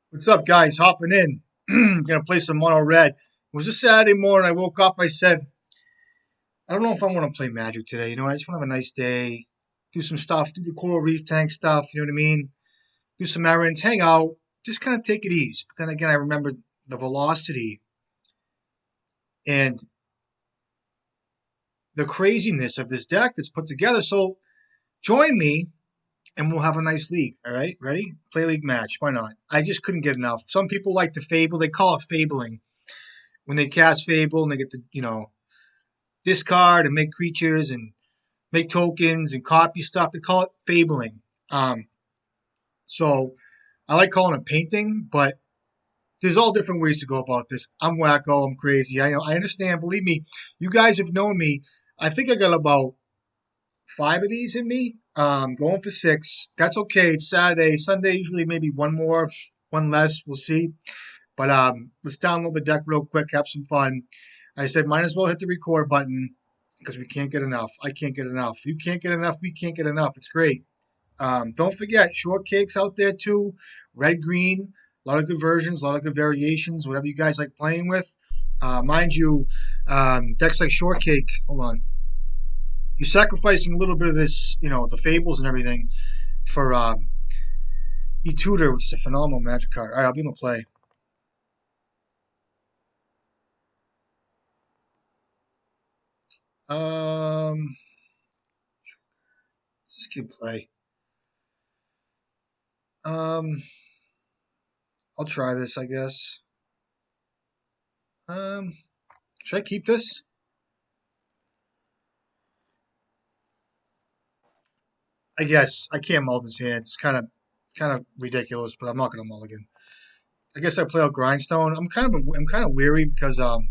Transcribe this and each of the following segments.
What's up, guys? Hopping in. Gonna play some mono red. It was a Saturday morning. I woke up. I said, I don't know if I want to play Magic today. I just want to have a nice day, do some stuff, do the coral reef tank stuff. You know what I mean? Do some errands, hang out, just kind of take it easy. But then again, I remembered the velocity and the craziness of this deck that's put together. So join me, and we'll have a nice league. All right, ready? Play league match. Why not? I just couldn't get enough. Some people like to fable. They call it fabling when they cast Fable and they get to, discard and make creatures and make tokens and copy stuff. They call it fabling. Um, so I like calling it painting, but there's all different ways to go about this. I'm wacko. I'm crazy. I know. I understand. Believe me, you guys have known me. I think I got about 5 of these in me. Going for 6. That's okay. It's Saturday. Sunday usually maybe one more, one less. We'll see. But let's download the deck real quick, have some fun. I said, might as well hit the record button because we can't get enough. I can't get enough. You can't get enough. We can't get enough. It's great. Don't forget, shortcakes out there too. Red, green, a lot of good versions, a lot of good variations, whatever you guys like playing with. Mind you, decks like shortcake, hold on. You're sacrificing a little bit of this, the fables and everything for E-Tutor, which is a phenomenal magic card. All right, I'll be able to play. Just keep play. I'll try this, I guess. Should I keep this? I guess I can't mull this hand. It's kind of ridiculous, but I'm not gonna mulligan. I guess I play out grindstone. I'm kind of weary because there's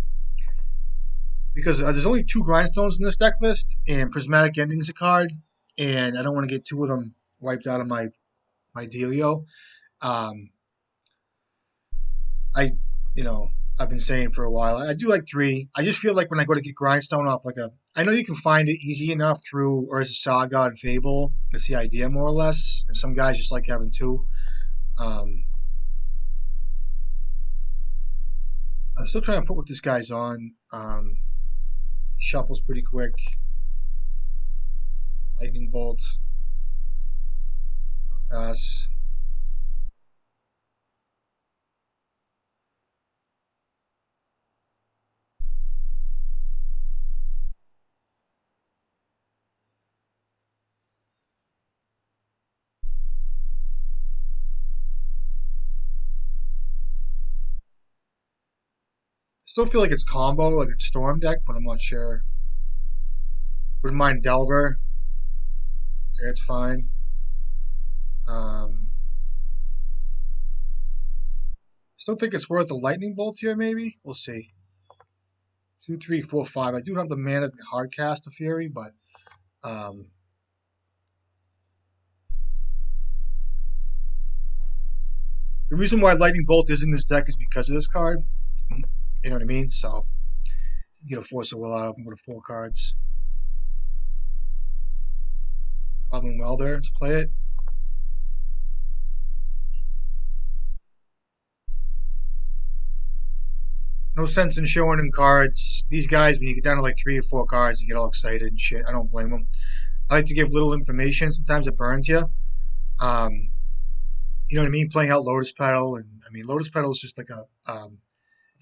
only 2 grindstones in this deck list, and prismatic ending's a card, and I don't want to get 2 of them wiped out of my dealio. Um, I, you know, I've been saying for a while. I do like 3. I just feel like when I go to get grindstone off I know you can find it easy enough through Urza Saga and Fable. That's the idea more or less. And some guys just like having 2. Um, I'm still trying to put what this guy's on. Shuffles pretty quick. Lightning bolt. Pass. Still feel like it's combo, like it's Storm deck, but I'm not sure. Wouldn't mind Delver. Okay, it's fine. Um, Still think it's worth a lightning bolt here, maybe? We'll see. 2, 3, 4, 5. I do have the mana to hard cast a Fury, but um, the reason why lightning bolt is in this deck is because of this card. You know what I mean? So you get a force of will out of with 4 cards. Goblin Welder, let's play it. No sense in showing him cards. These guys, when you get down to like 3 or 4 cards, you get all excited and shit. I don't blame them. I like to give little information. Sometimes it burns you. Um, you know what I mean? Playing out Lotus Petal, and I mean Lotus Petal is just like a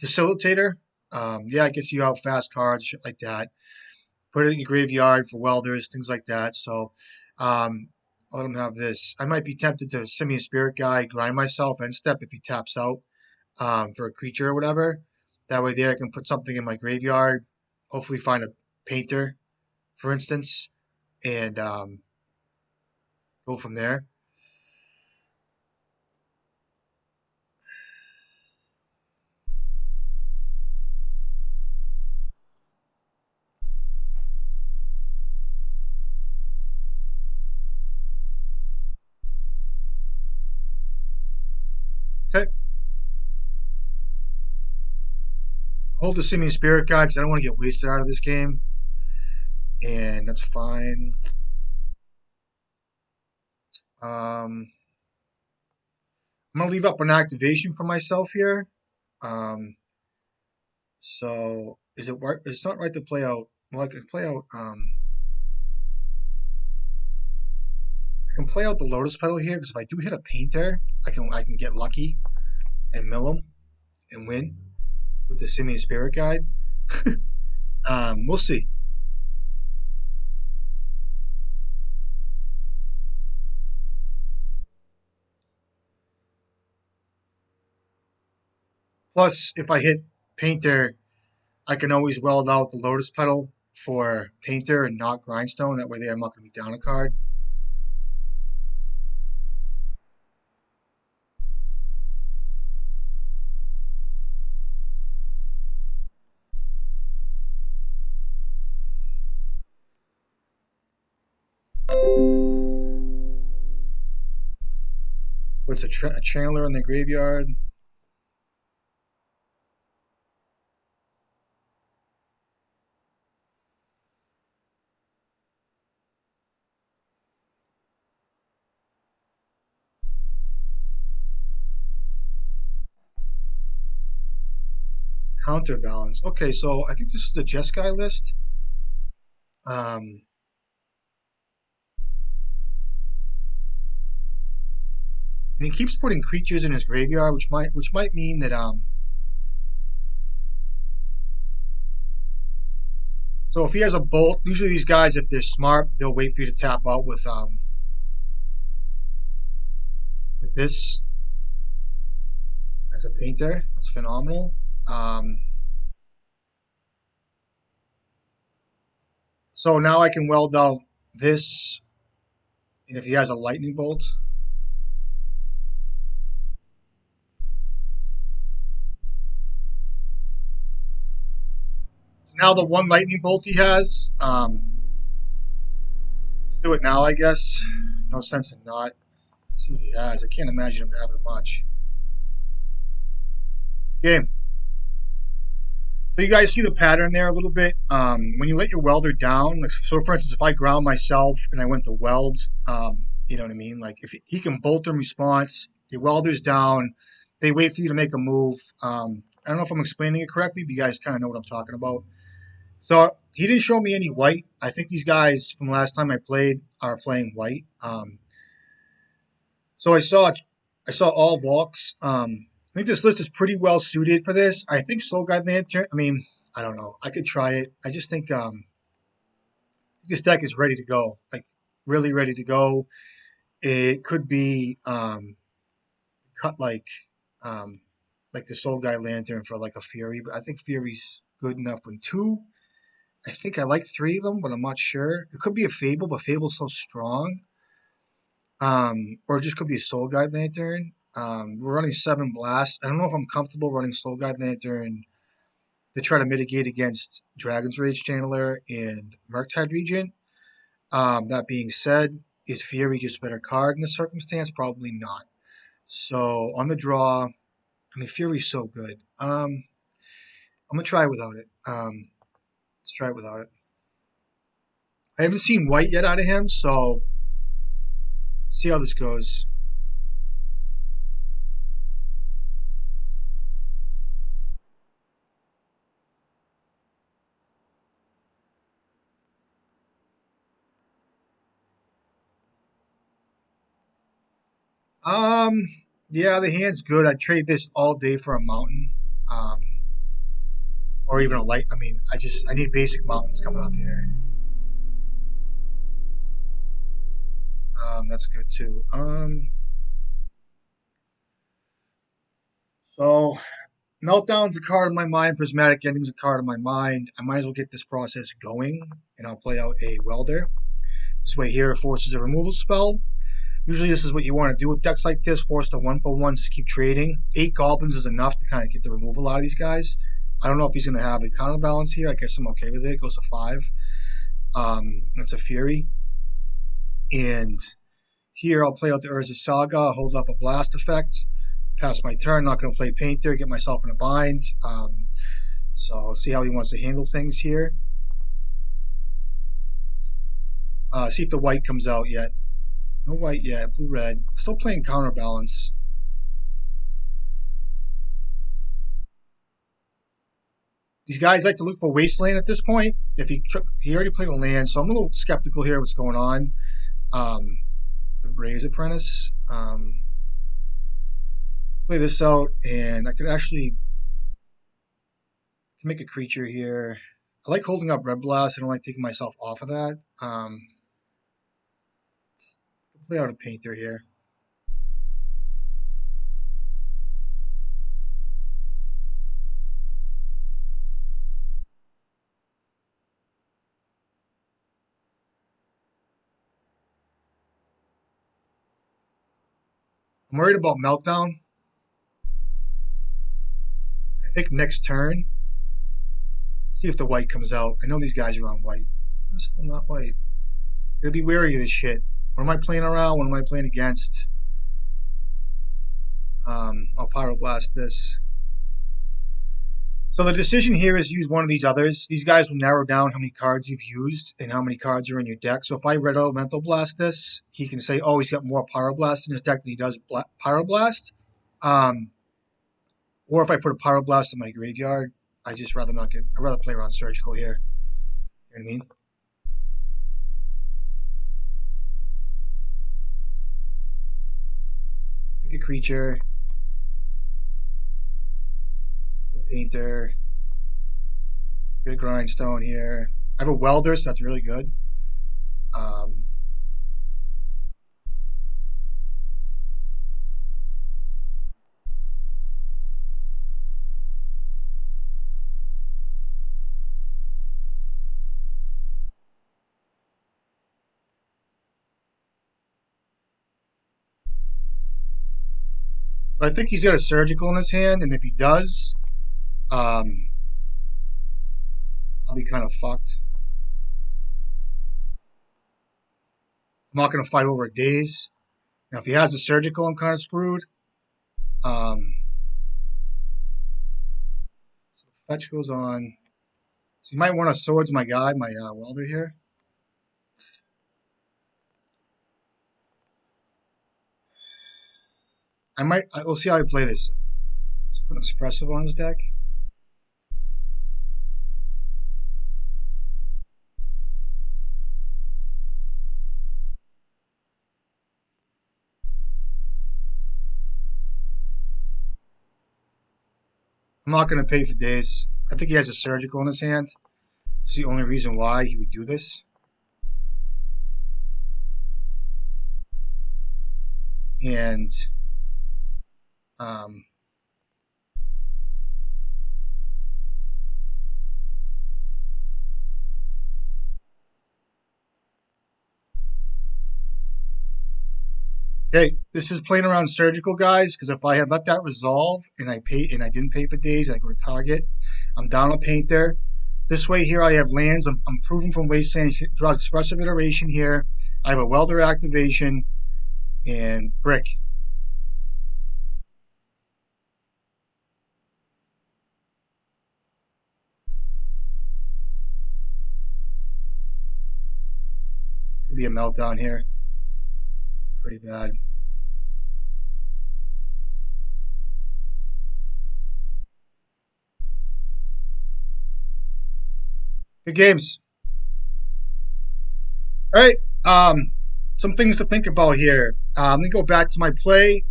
facilitator. Yeah, it gets you out fast cards, shit like that. Put it in your graveyard for welders, things like that. So I'll let him have this. I might be tempted to Simian Spirit Guy, grind myself, end step if he taps out for a creature or whatever. That way there I can put something in my graveyard, hopefully find a painter, for instance, and go from there. Okay. Hold the Simian Spirit Guy because I don't want to get wasted out of this game. And that's fine. I'm gonna leave up an activation for myself here. Um, so is it right? It's not right to play out. Well, I can play out. I can play out the Lotus Petal here because if I do hit a painter, I can get lucky and mill him and win with the Simian Spirit Guide. We'll see. Plus, if I hit painter, I can always weld out the Lotus Petal for painter and not grindstone. That way, there I'm not going to be down a card. What's a channeler in the graveyard? Counterbalance. Okay, so I think this is the Jeskai list. Um, and he keeps putting creatures in his graveyard, which might mean that So if he has a bolt, usually these guys, if they're smart, they'll wait for you to tap out with this as a painter. That's phenomenal. So now I can weld out this, and if he has a lightning bolt, now the one lightning bolt he has, let's do it now, I guess. No sense in not. Let's see what he has. I can't imagine him having much. Game. So you guys see the pattern there a little bit. When you let your welder down, like, so for instance, if I ground myself and I went to weld, you know what I mean? Like if he can bolt in response, your welder's down, they wait for you to make a move. I don't know if I'm explaining it correctly, but you guys kind of know what I'm talking about. So he didn't show me any white. I think these guys from last time I played are playing white. So I saw all Valks. I think this list is pretty well suited for this. I think Soul Guide Lantern. I mean, I don't know. I could try it. I just think this deck is ready to go. Like really ready to go. It could be cut like the Soul Guide Lantern for like a Fury, but I think Fury's good enough when two. I think I like three of them, but I'm not sure. It could be a Fable, but Fable's so strong. Or it just could be a Soul Guide Lantern. We're running 7 blasts. I don't know if I'm comfortable running Soul Guide Lantern to try to mitigate against Dragon's Rage Channeler and Murktide Regent. That being said, is Fury just a better card in this circumstance? Probably not. So on the draw, I mean Fury's so good. I'm gonna try it without it. Let's try it without it. I haven't seen white yet out of him, so see how this goes. Um, yeah, the hand's good. I'd trade this all day for a mountain, um, or even a light. I mean, I need basic mountains coming up here. That's good too. So Meltdown's a card in my mind. Prismatic Ending's a card in my mind. I might as well get this process going, and I'll play out a Welder. This way here it forces a removal spell. Usually this is what you want to do with decks like this. Force the 1-for-1, just keep trading. 8 goblins is enough to kind of get the removal out of these guys. I don't know if he's going to have a counterbalance here. I guess I'm okay with it. It goes to 5. That's a Fury. And here I'll play out the Urza Saga, hold up a blast effect, pass my turn. Not going to play Painter, get myself in a bind. So I'll see how he wants to handle things here. See if the white comes out yet. No white yet. Blue red. Still playing counterbalance. These guys like to look for wasteland at this point. If he already played a land, so I'm a little skeptical here what's going on. The Braves Apprentice. Play this out, and I could actually make a creature here. I like holding up Red Blast. I don't like taking myself off of that. Play out a Painter here. I'm worried about Meltdown. I think next turn. See if the white comes out. I know these guys are on white. I'm still not white. Gotta be wary of this shit. What am I playing around? What am I playing against? I'll Pyroblast this. So the decision here is use one of these others. These guys will narrow down how many cards you've used and how many cards are in your deck. So if I Red Elemental Blast this, he can say, oh, he's got more Pyroblast in his deck than he does Pyroblast. Or if I put a Pyroblast in my graveyard, I'd rather play around Surgical here. You know what I mean? Pick a creature. The Painter. Get a Grindstone here. I have a Welder, so that's really good. So I think he's got a Surgical in his hand, and if he does, I'll be kind of fucked. I'm not going to fight over a Daze. Now, if he has a Surgical, I'm kind of screwed. So fetch goes on. So you might want to Swords my guy, my Welder here. We'll see how I play this. Let's put an Expressive on his deck. I'm not going to pay for Daze. I think he has a Surgical in his hand. It's the only reason why he would do this. And okay, this is playing around Surgical, guys, because if I had let that resolve and I didn't pay for Daze, and I go to target, I'm down a Painter. This way here I have lands. I'm proving from Wasteland. Draw Expressive Iteration here. I have a Welder activation and Brick. Could be a Meltdown here. Pretty bad. Good games. All right. Some things to think about here. Let me go back to my play.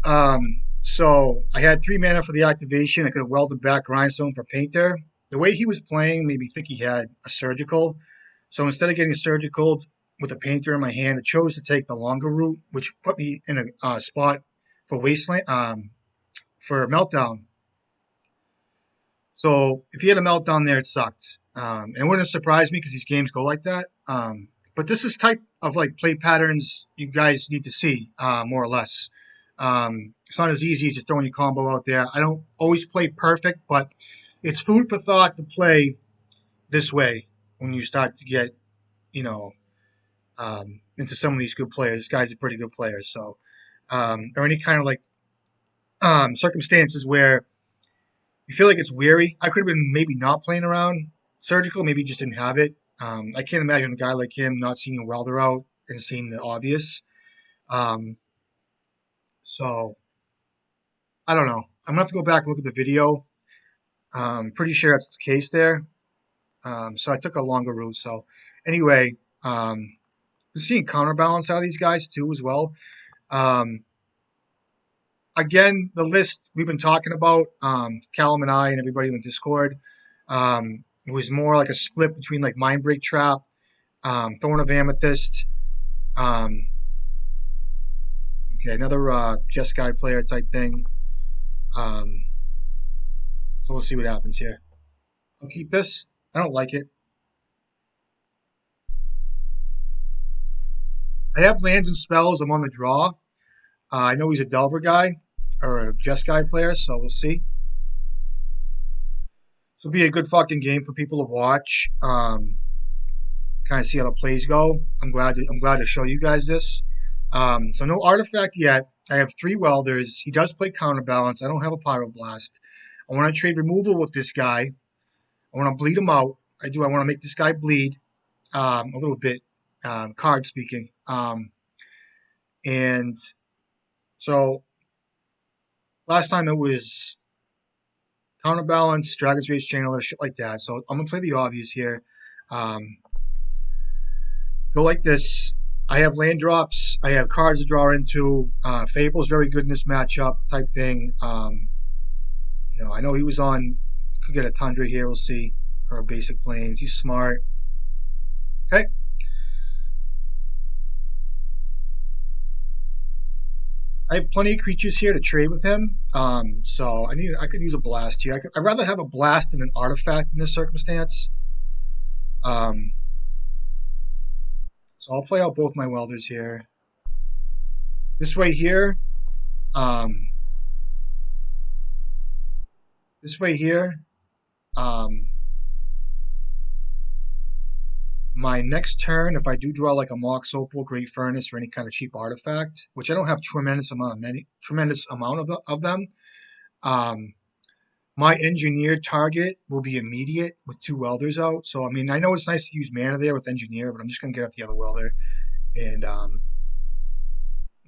So I had 3 mana for the activation. I could have welded back Grindstone for Painter. The way he was playing made me think he had a Surgical. So instead of getting Surgical with a Painter in my hand, I chose to take the longer route, which put me in a spot for Wasteland, for Meltdown. So if he had a Meltdown there, it sucked. It wouldn't have surprised me because these games go like that. But this is type of like play patterns you guys need to see, more or less. It's not as easy as just throwing your combo out there. I don't always play perfect, but it's food for thought to play this way when you start to get, you know, into some of these good players. This guy's a pretty good player, so or any kind of like circumstances where you feel like it's weary. I could have been maybe not playing around Surgical, maybe just didn't have it. I can't imagine a guy like him not seeing a Welder out and seeing the obvious. Um, so I don't know. I'm gonna have to go back and look at the video. Pretty sure that's the case there. So I took a longer route. So anyway, we're seeing counterbalance out of these guys too as well. Um, again, the list we've been talking about, Callum and I and everybody in the Discord, was more like a split between like Mindbreak Trap, Thorn of Amethyst, um, okay, another Jeskai player type thing. Um, so we'll see what happens here. I'll keep this. I don't like it. I have lands and spells. I'm on the draw. I know he's a Delver guy or a Jeskai player, so we'll see. This will be a good fucking game for people to watch. Kind of see how the plays go. I'm glad to show you guys this. So no artifact yet. I have 3 welders. He does play counterbalance. I don't have a pyroblast. I want to trade removal with this guy. I want to bleed him out. I do. I want to make this guy bleed a little bit. Card speaking. And so last time it was counterbalance, Dragon's Rage Channeler, shit like that. So I'm gonna play the obvious here. Go like this. I have land drops. I have cards to draw into. Fable's very good in this matchup type thing. I know he was on. Could get a Tundra here. We'll see. Or basic planes. He's smart. Okay. I have plenty of creatures here to trade with him. So I could use a blast here. I'd rather have a blast than an artifact in this circumstance. So I'll play out both my welders here. This way here. This way here. My next turn, if I do draw like a Mox Opal, Great Furnace, or any kind of cheap artifact, which I don't have tremendous amount of them, my engineered target will be immediate with 2 welders out. So I mean, I know it's nice to use mana there with engineer, but I'm just gonna get out the other welder and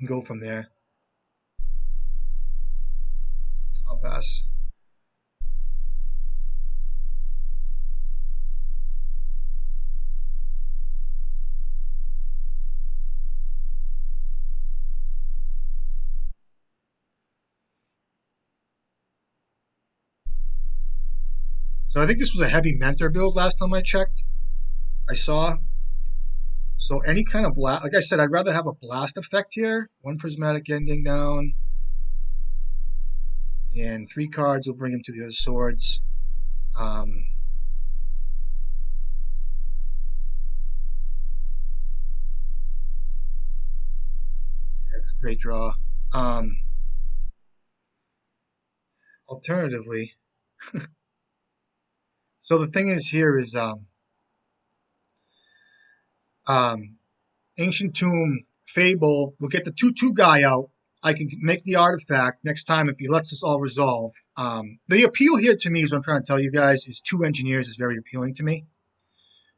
go from there. I'll pass. So I think this was a heavy mentor build last time I checked. I saw. So any kind of blast, like I said, I'd rather have a blast effect here. 1 prismatic ending down. And 3 cards will bring him to the other swords. That's a great draw. Alternatively, so the thing is here is Ancient Tomb, Fable, we'll get the 2/2 guy out. I can make the artifact next time if he lets us all resolve. The appeal here to me is what I'm trying to tell you guys is 2 engineers is very appealing to me.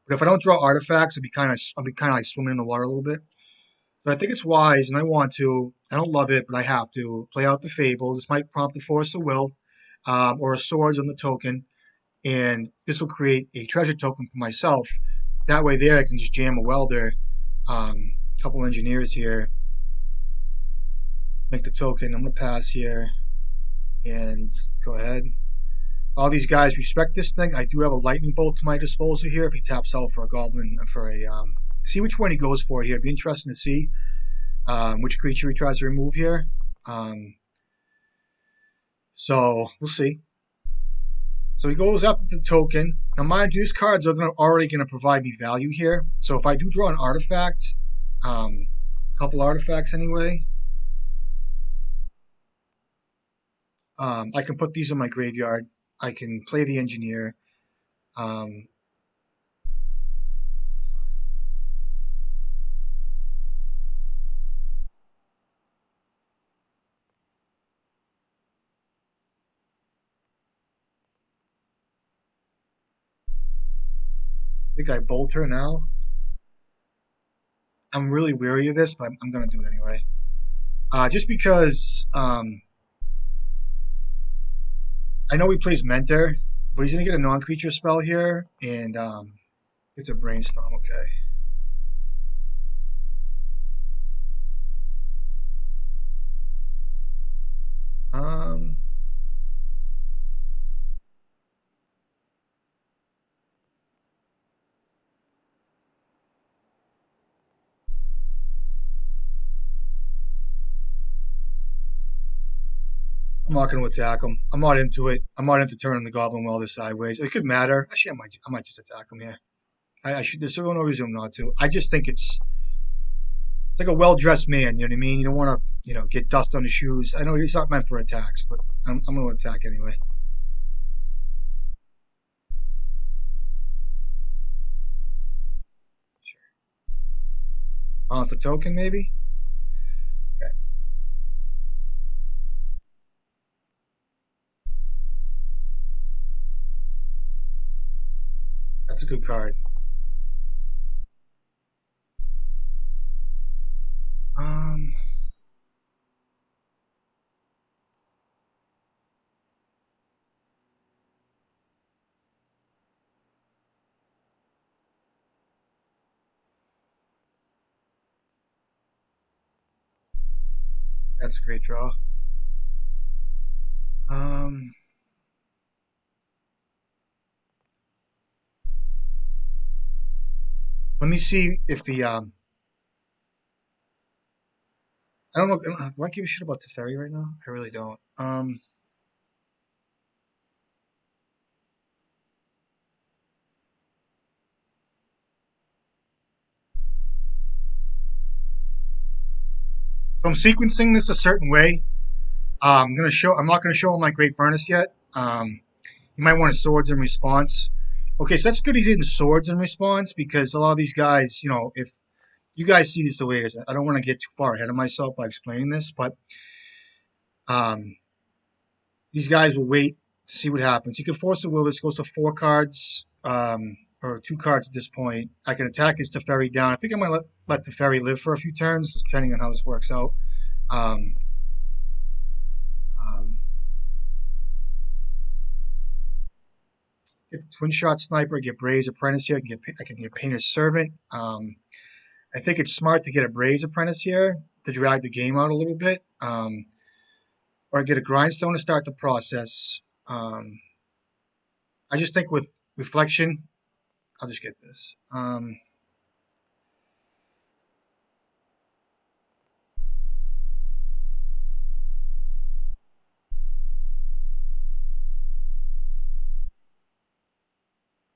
But if I don't draw artifacts, I'll be kind of like swimming in the water a little bit. So I think it's wise, and I want to. I don't love it, but I have to play out the Fable. This might prompt the Force of Will, or a Swords on the token, and this will create a treasure token for myself. That way, there I can just jam a welder, a couple engineers here, make the token. I'm gonna pass here, and go ahead. All these guys respect this thing. I do have a lightning bolt to my disposal here if he taps out for a goblin, for a see which one he goes for here. It'd be interesting to see which creature he tries to remove here. So we'll see. So he goes after the token. Now mind you, these cards are already going to provide me value here. So if I do draw an artifact, a couple artifacts anyway, I can put these in my graveyard. I can play the engineer. I think I bolt her now. I'm really weary of this, but I'm going to do it anyway. Just because I know he plays Mentor, But he's gonna get a non-creature spell here, and it's a brainstorm. Okay. Um, I'm not going to attack him. I'm not into it. I'm not into turning the Goblin Welder sideways. It could matter. Actually, I might just attack him here. I should. There's no reason not to. I just think it's like a well-dressed man. You know what I mean? You don't want to, get dust on the shoes. I know it's not meant for attacks, but I'm going to attack anyway. Sure. Oh, it's a token, maybe. Okay, that's a good card. Um, that's a great draw. Um, Let me see if the I don't know. Do I give a shit about Teferi right now? I really don't. So I'm sequencing this a certain way. I'm not gonna show him my Great Furnace yet. You might want a swords in response. Okay, so that's good. He's in swords in response because a lot of these guys, if you guys see this the way it is, I don't want to get too far ahead of myself by explaining this, but um, these guys will wait to see what happens. You can force a will. This goes to 4 cards, or 2 cards at this point. I can attack his Teferi down. I think I might let Teferi live for a few turns, depending on how this works out. Um, um, get Twin Shot Sniper, get Braze Apprentice here. I can get Painter's Servant. I think it's smart to get a Braze Apprentice here to drag the game out a little bit. Or get a Grindstone to start the process. I just think with Reflection, I'll just get this.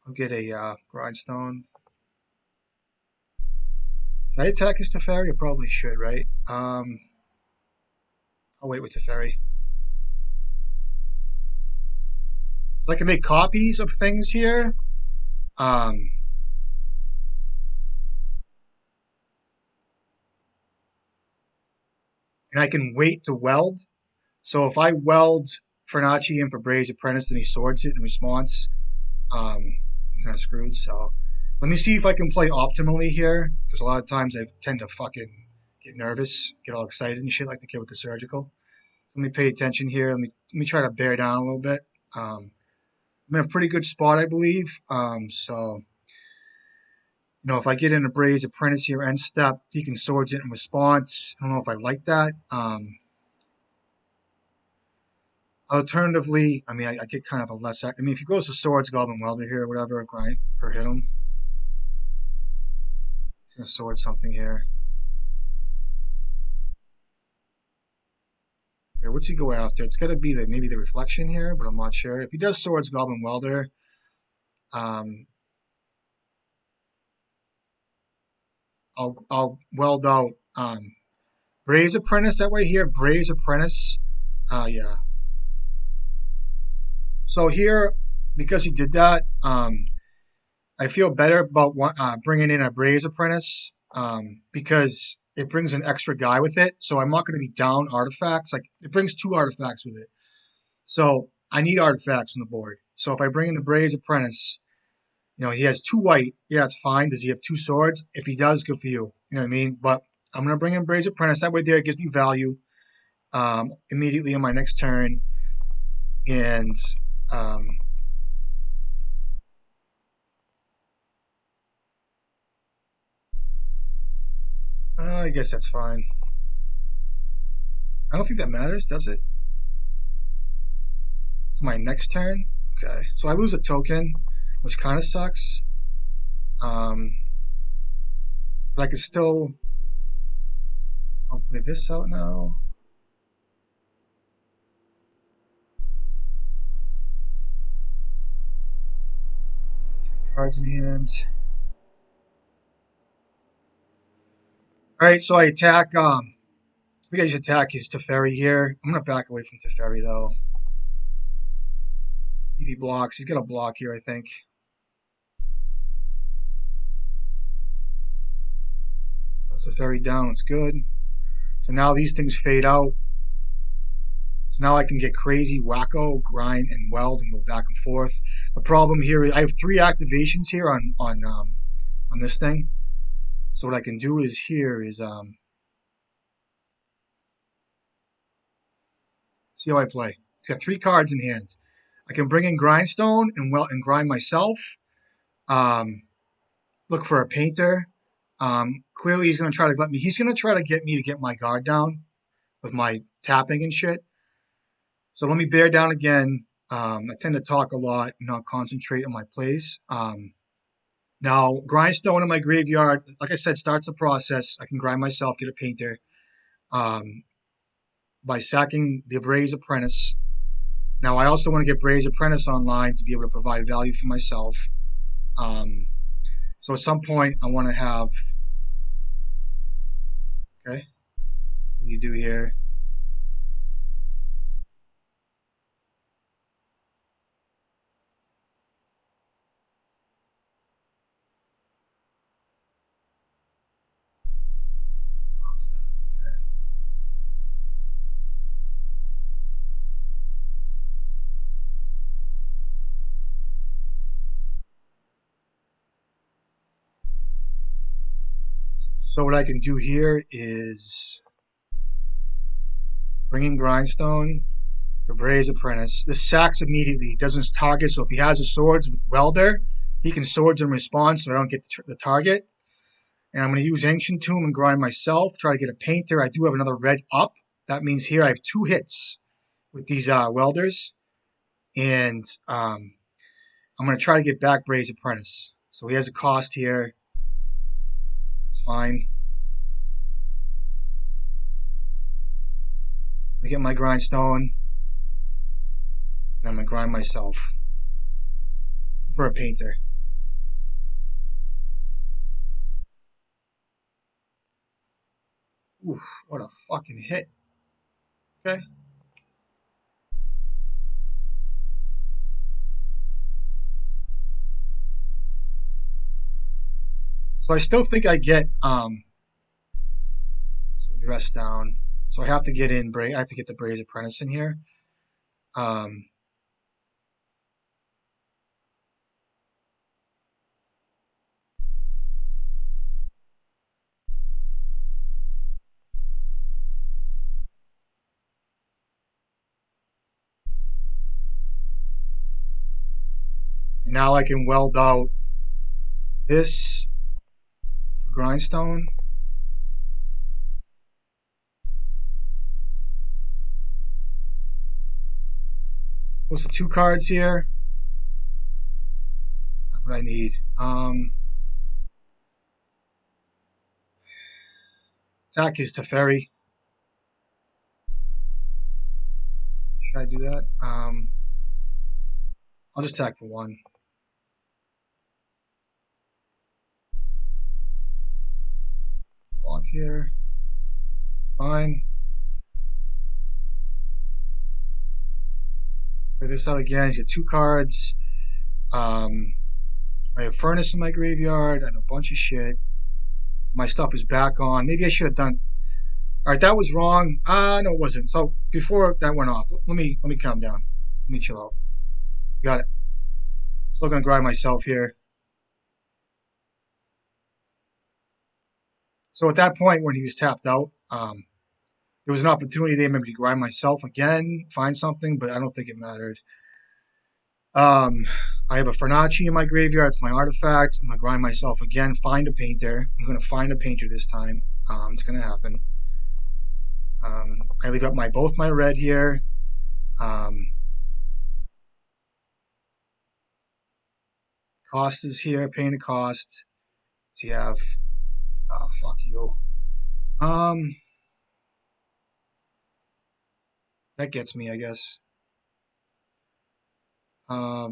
I'll get a Grindstone. Should I attack his Teferi? I probably should, right? I'll wait with Teferi. So I can make copies of things here. Um, and I can wait to weld. So if I weld Fernacci in for Braze Apprentice and he swords it in response, I'm kind of screwed. So let me see if I can play optimally here, because a lot of times I tend to fucking get nervous, get all excited and shit like the kid with the surgical. Let me pay attention here. Let me try to bear down a little bit. I'm in a pretty good spot, I believe. So if I get in a Braze Apprentice here end step, he can swords it in response. I don't know if I like that. Alternatively, I get kind of a less. If he goes to swords, Goblin Welder here, or whatever, grind or hit him. He's gonna sword something here. Okay, what's he go after? It's got to be maybe the Reflection here, but I'm not sure. If he does swords, Goblin Welder, um, I'll weld out Braze Apprentice that way here. Braze Apprentice, yeah. So here, because he did that, I feel better about bringing in a Braze Apprentice because it brings an extra guy with it. So I'm not going to be down artifacts. Like it brings 2 artifacts with it. So I need artifacts on the board. So if I bring in the Braze Apprentice, he has 2 white. Yeah, it's fine. Does he have 2 swords? If he does, good for you. You know what I mean? But I'm going to bring in Braze Apprentice. That way there it gives me value immediately on my next turn. And I guess that's fine. I don't think that matters, does it? It's my next turn. Okay, so I lose a token, which kind of sucks. Um, but I could still. I'll play this out now. Cards in hand. All right, so I attack. I think I should attack his Teferi here. I'm gonna back away from Teferi though. If he blocks, he's gonna block here, I think. That's Teferi down. It's good. So now these things fade out. So now I can get crazy, wacko, grind, and weld, and go back and forth. The problem here is I have 3 activations here on this thing. So what I can do is here is see how I play. It's got 3 cards in hand. I can bring in grindstone and grind myself. Um, look for a painter. Clearly he's gonna try to let me. He's gonna try to get me to get my guard down with my tapping and shit. So let me bear down again. I tend to talk a lot and not concentrate on my plays. Now, grindstone in my graveyard, like I said, starts the process. I can grind myself, get a painter um, by sacking the Braze Apprentice. Now, I also want to get Braze Apprentice online to be able to provide value for myself. So at some point, I want to have. Okay, what do you do here? So what I can do here is bring in grindstone. Braze Apprentice. This sacks immediately, doesn't target, so if he has a swords with welder, he can swords in response so I don't get the target. And I'm going to use Ancient Tomb and grind myself, try to get a painter. I do have another red up. That means here I have 2 hits with these welders. And I'm going to try to get back Braze Apprentice. So he has a cost here. It's fine. I get my grindstone. And I'm going to grind myself for a painter. Oof, what a fucking hit. Okay. So I still think I get dress down. So I have to get in I have to get the Braze Apprentice in here. Um, and now I can weld out this grindstone. What's the 2 cards here? Not what I need. Attack is Teferi. Should I do that? I'll just attack for 1. Block here. Fine. Play this out again. He's got 2 cards. I have Furnace in my graveyard. I have a bunch of shit. My stuff is back on. Maybe I should have done. All right, that was wrong. No, it wasn't. So before that went off, let me calm down. Let me chill out. Got it. Still gonna grind myself here. So at that point, when he was tapped out, there was an opportunity there maybe to grind myself again, find something, but I don't think it mattered. I have a Fernacci in my graveyard. It's my artifact. I'm gonna grind myself again. Find a painter. I'm gonna find a painter this time. It's gonna happen. I leave up both my red here. Cost is here, paying a cost. So you have, oh, fuck you. That gets me, I guess. All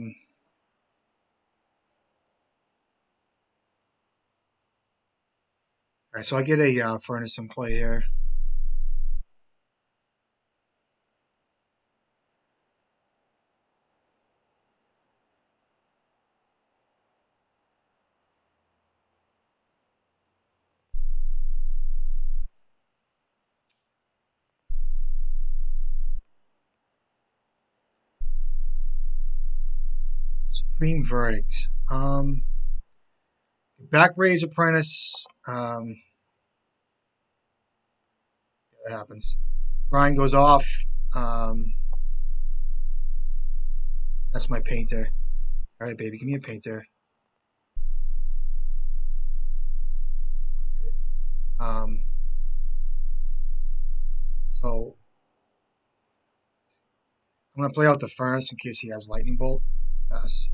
right, so I get a furnace in play here. Supreme Verdict. Back raise apprentice. That happens. Grind goes off. Um, that's my painter. All right, baby, give me a painter. Um, so I'm gonna play out the furnace in case he has lightning bolt. Yes.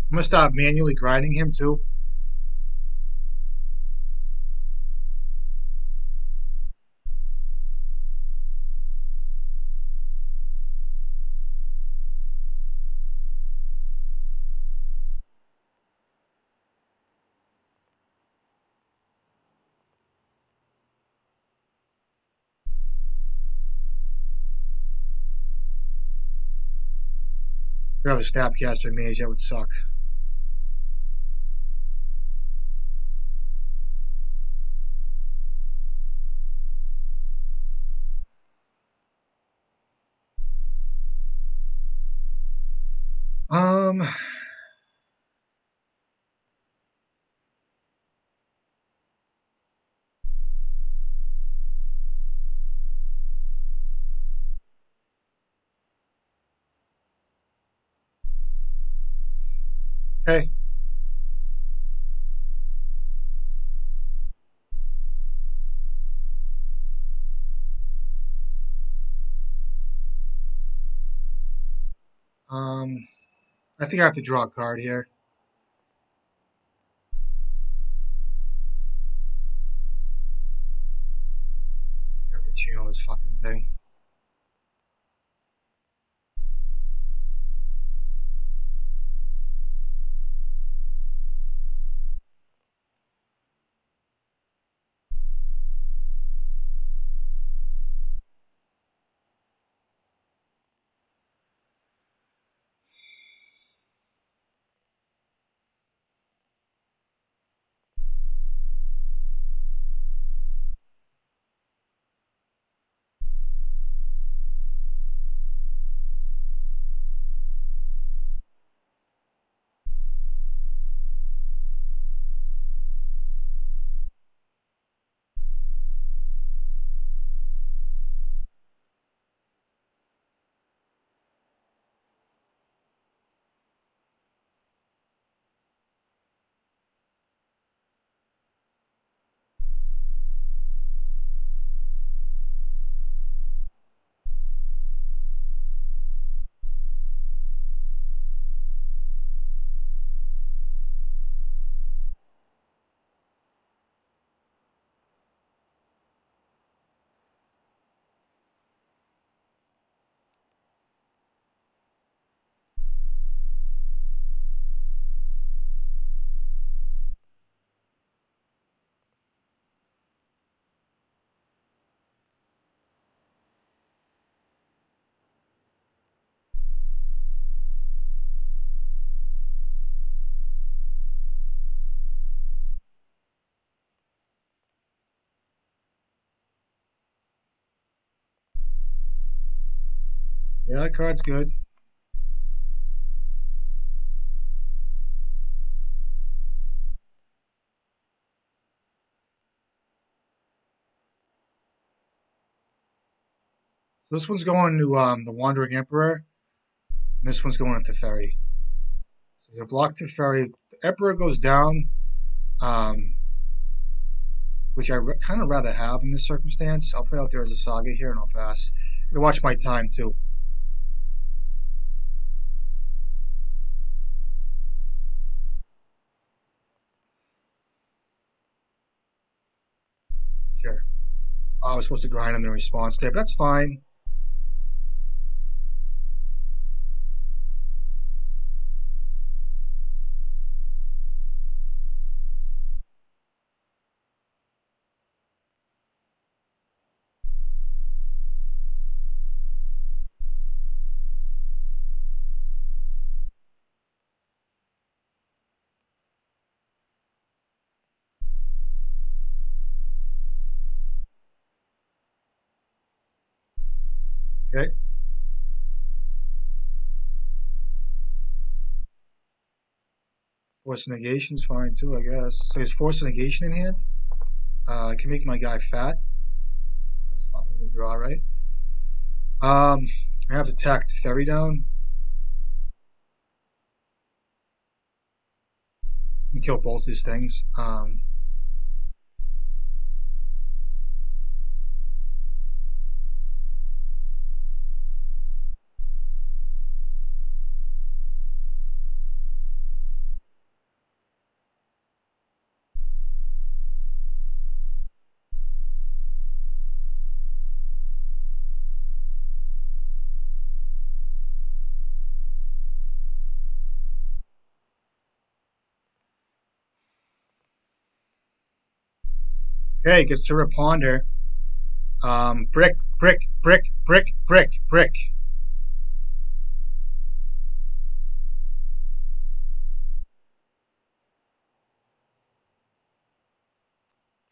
I'm gonna stop manually grinding him too. Could have a Snapcaster Mage, that would suck. Um, okay. Um, I think I have to draw a card here. I have to channel this fucking thing. Yeah, that card's good. So this one's going to the Wandering Emperor, and this one's going to Teferi. So you block Teferi. The Emperor goes down, um, which I kind of rather have in this circumstance. I'll play out there as a Saga here, and I'll pass. I'm gonna watch my time too. Sure. I was supposed to grind him in response there, but that's fine. Okay. Force negation's fine too, I guess. So he's force negation in hand. I can make my guy fat. That's fucking good draw, right? I have to tack the ferry down and kill both these things. Okay, gets to Raponder. Brick, brick, brick, brick, brick, brick.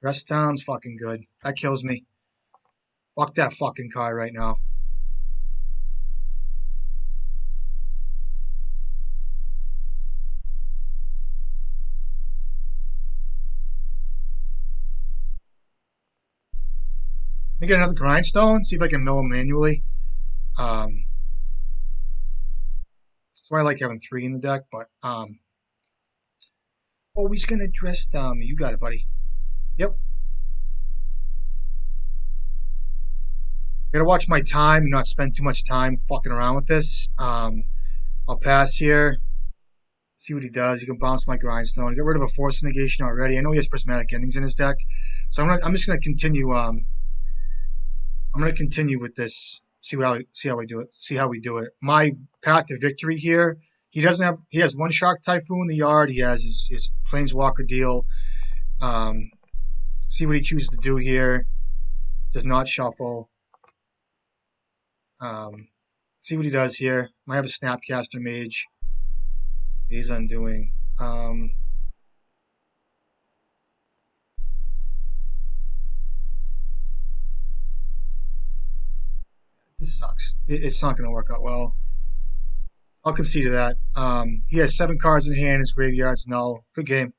Rest down's fucking good. That kills me. Fuck that fucking car right now. Let me get another grindstone. See if I can mill him manually. Um, that's why I like having three in the deck. But always gonna dress down. You got it, buddy. Yep. Gotta watch my time and not spend too much time fucking around with this. I'll pass here. See what he does. He can bounce my grindstone. Get rid of a force negation already. I know he has prismatic endings in his deck, so I'm just gonna continue. I'm gonna continue with this. See how we do it. See how we do it. My path to victory here. He doesn't have. He has one Shark Typhoon in the yard. He has his Planeswalker deal. Um, see what he chooses to do here. Does not shuffle. Um, see what he does here. Might have a Snapcaster Mage. He's undoing. This sucks. It's not going to work out well. I'll concede to that. He has 7 cards in hand. His graveyard's null. Good game.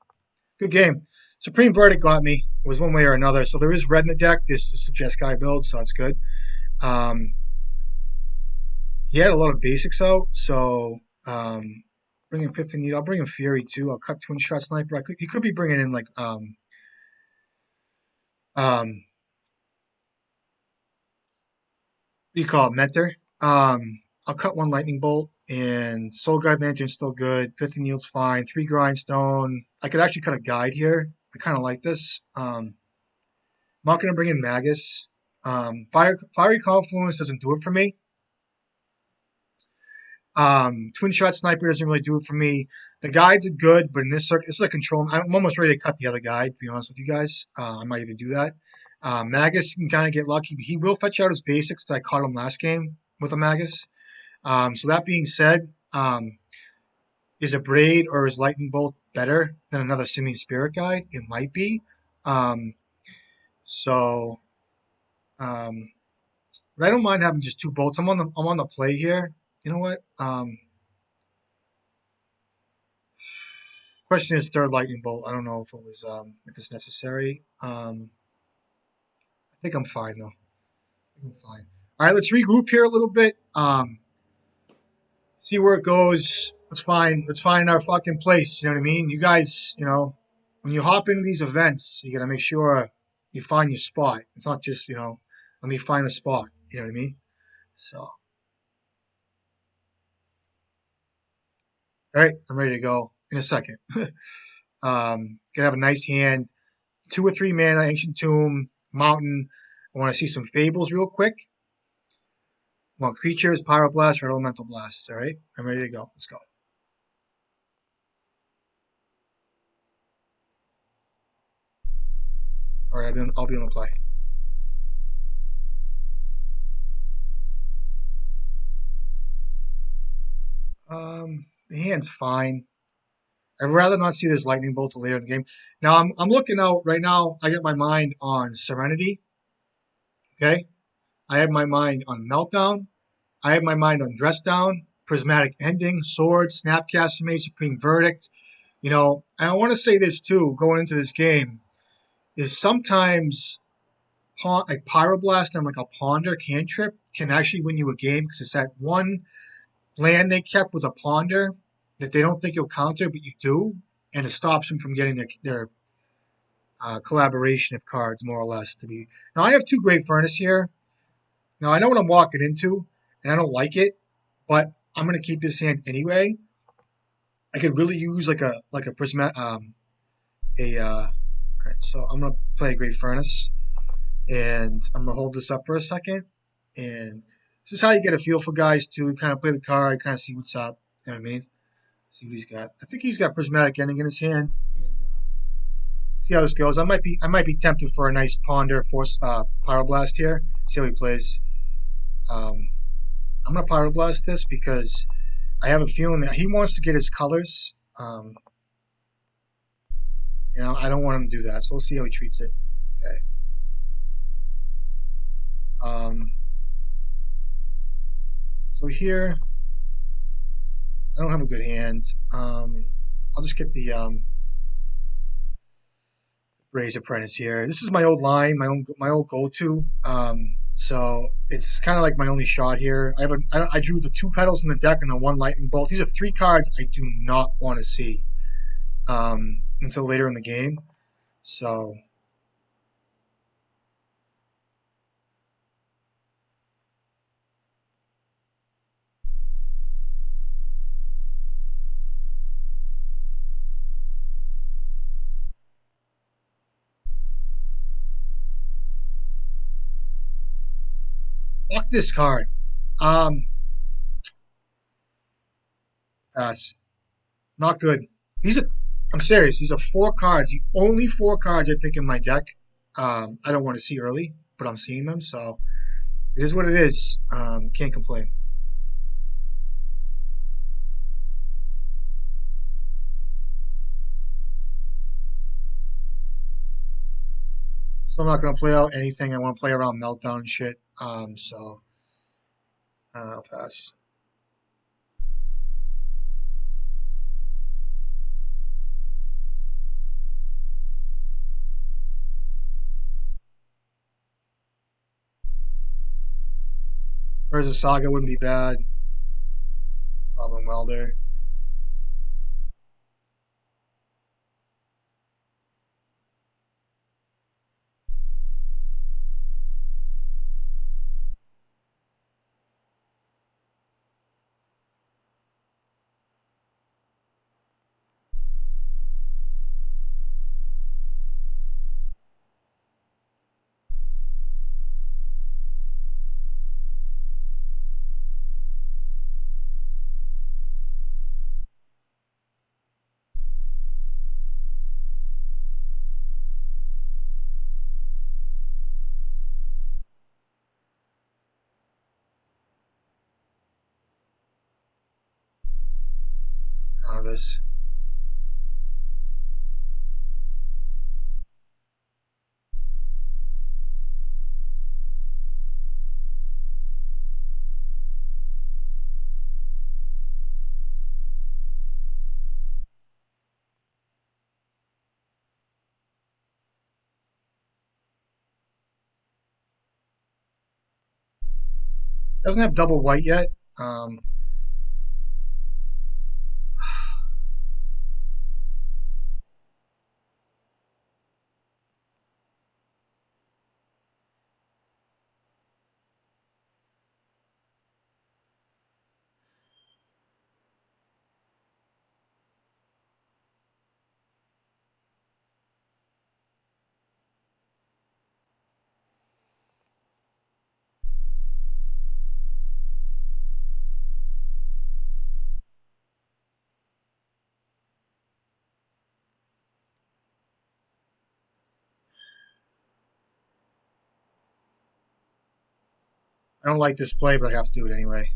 Good game. Supreme Verdict got me. It was one way or another. So there is red in the deck. This is a Jeskai build, so that's good. Um, he had a lot of basics out, so bring in Pith and Needle. I'll bring in Fury too. I'll cut Twin Shot Sniper. He could be bringing in like what do you call it, Mentor. I'll cut one Lightning Bolt, and Soul Guide Lantern's still good. Pith and Yield's fine. 3 Grindstone. I could actually cut a Guide here. I kind of like this. I'm not going to bring in Magus. Fiery Confluence doesn't do it for me. Twin Shot Sniper doesn't really do it for me. The guides are good, but in this circuit, this is a control. I'm almost ready to cut the other guide, to be honest with you guys. I might even do that. Magus can kind of get lucky. He will fetch out his basics. I caught him last game with a Magus. So that being said, is a Braid or is Lightning Bolt better than another Simian Spirit Guide? It might be. Um, so, but I don't mind having just 2 bolts. I'm on the play here. You know what? Question is third lightning bolt. I don't know if it was if it's necessary. I think I'm fine though. I think I'm fine. All right, let's regroup here a little bit. See where it goes. Let's find our fucking place. You know what I mean? You guys, when you hop into these events, you gotta make sure you find your spot. It's not just, let me find a spot. You know what I mean? So, all right, I'm ready to go in a second. Gonna have a nice hand. 2 or 3 mana, Ancient Tomb, Mountain. I want to see some Fables real quick. Well, creatures, Pyroblast, or Elemental Blast. All right, I'm ready to go. Let's go. All right, I'll be on the play. The hand's fine. I'd rather not see this lightning bolt till later in the game. Now I'm looking out right now. I got my mind on Serenity. Okay, I have my mind on Meltdown. I have my mind on Dress Down, Prismatic Ending, Sword, Snapcaster Mage, Supreme Verdict. And I want to say this too, going into this game, is sometimes like Pyroblast and like a Ponder cantrip can actually win you a game because it's that one land they kept with a Ponder that they don't think you'll counter, but you do, and it stops them from getting their collaboration of cards, more or less. To be now, I have 2 Great Furnace here. Now I know what I'm walking into, and I don't like it, but I'm gonna keep this hand anyway. I could really use like a prismatic all right, so I'm gonna play a Great Furnace, and I'm gonna hold this up for a second, and this is how you get a feel for guys to kind of play the card, kind of see what's up. You know what I mean? See what he's got. I think he's got Prismatic Ending in his hand. And, see how this goes. I might be tempted for a nice Ponder Force Pyroblast here. See how he plays. Um, I'm gonna Pyroblast this because I have a feeling that he wants to get his colors. I don't want him to do that. So we'll see how he treats it. Okay. Um, so here, I don't have a good hand. I'll just get the Braze Apprentice here. This is my old line, my old go-to. So it's kind of like my only shot here. I drew the 2 petals in the deck and the 1 lightning bolt. These are 3 cards I do not want to see until later in the game. So fuck this card. Um, pass. Not good. These are. I'm serious. These are 4 cards. The only 4 cards I think in my deck. I don't want to see early, but I'm seeing them. So it is what it is. Can't complain. Still not going to play out anything. I want to play around Meltdown and shit. So I'll pass. Whereas a Saga wouldn't be bad. Problem well there. None of this. Doesn't have double white yet. I don't like this play, but I have to do it anyway.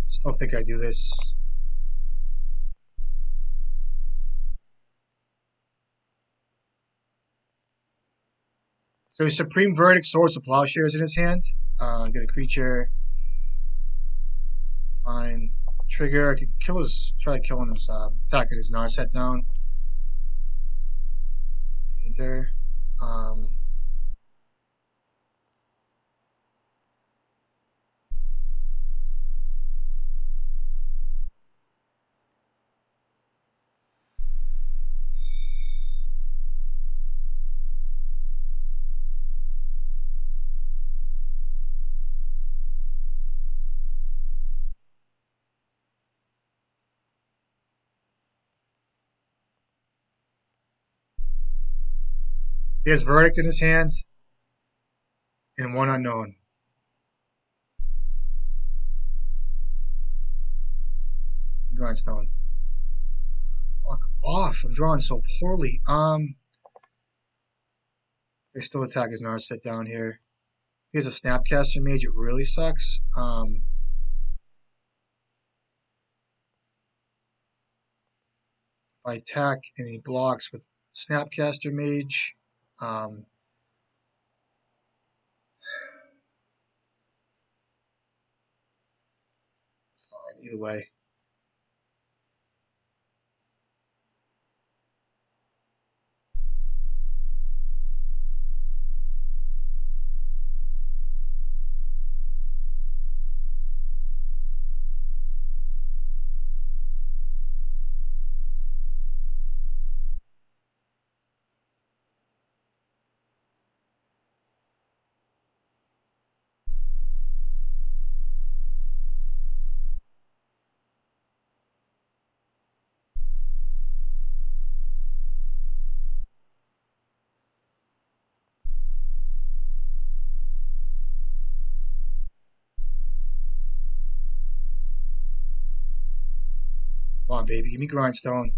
Still think I do this. So his Supreme Verdict, Swords of Plowshares in his hand. Get a creature. Fine. Trigger. I could kill his. Try killing his attack at his Narset down. Painter. He has Verdict in his hand and one unknown. Grindstone. Fuck off. I'm drawing so poorly. They still attack his Narset down here. He has a Snapcaster Mage. It really sucks. If I attack and he blocks with Snapcaster Mage, fine. Either way. Come on, baby. Give me Grindstone.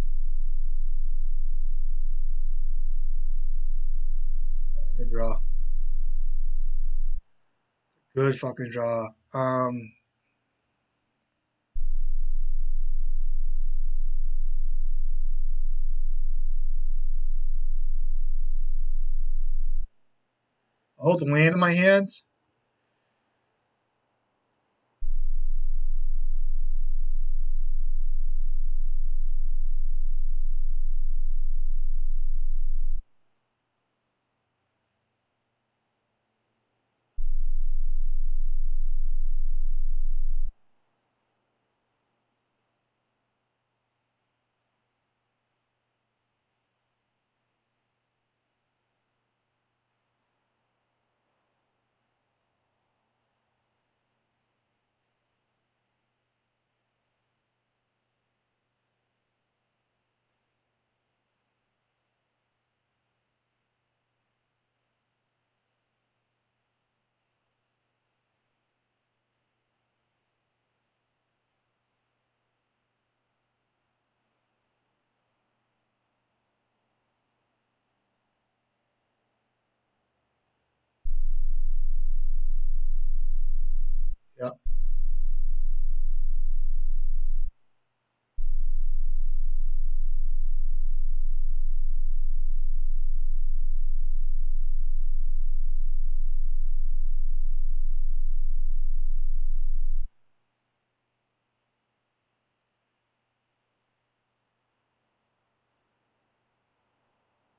That's a good draw. Good fucking draw. Hold the land in my hands.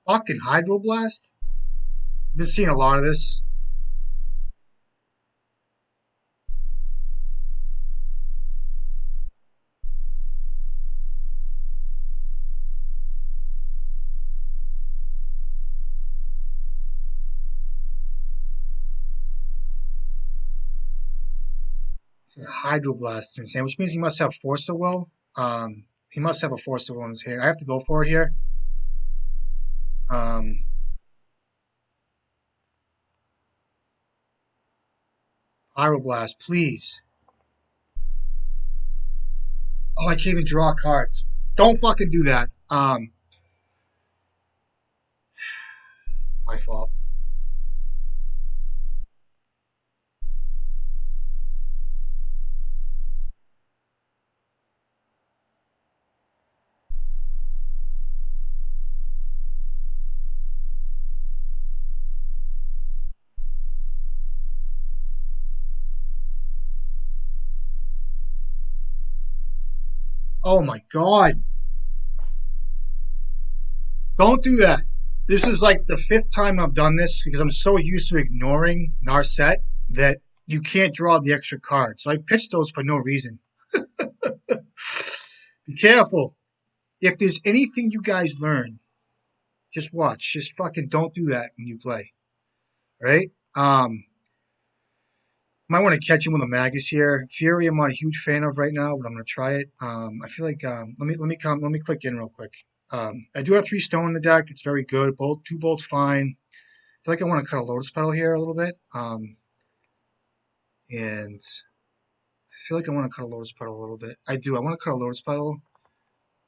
Fucking Hydroblast? I've been seeing a lot of this. Hydroblast in his hand, which means he must have Force of Will. He must have a Force of Will in his hand. I have to go for it here. Um, Pyroblast, please. Oh, I can't even draw cards. Don't fucking do that. My fault. Oh my god. Don't do that. This is like the fifth time I've done this because I'm so used to ignoring Narset that you can't draw the extra card. So I pitched those for no reason. Be careful. If there's anything you guys learn, just watch. Just fucking don't do that when you play. Right? Might want to catch him with a Magus here. Fury, I'm not a huge fan of right now, but I'm gonna try it. I feel like let me click in real quick. I do have 3 stone in the deck. It's very good. Bolt 2 bolts fine. I feel like I want to cut a Lotus Petal here a little bit. And I feel like I want to cut a Lotus Petal a little bit. I do. I want to cut a Lotus Petal,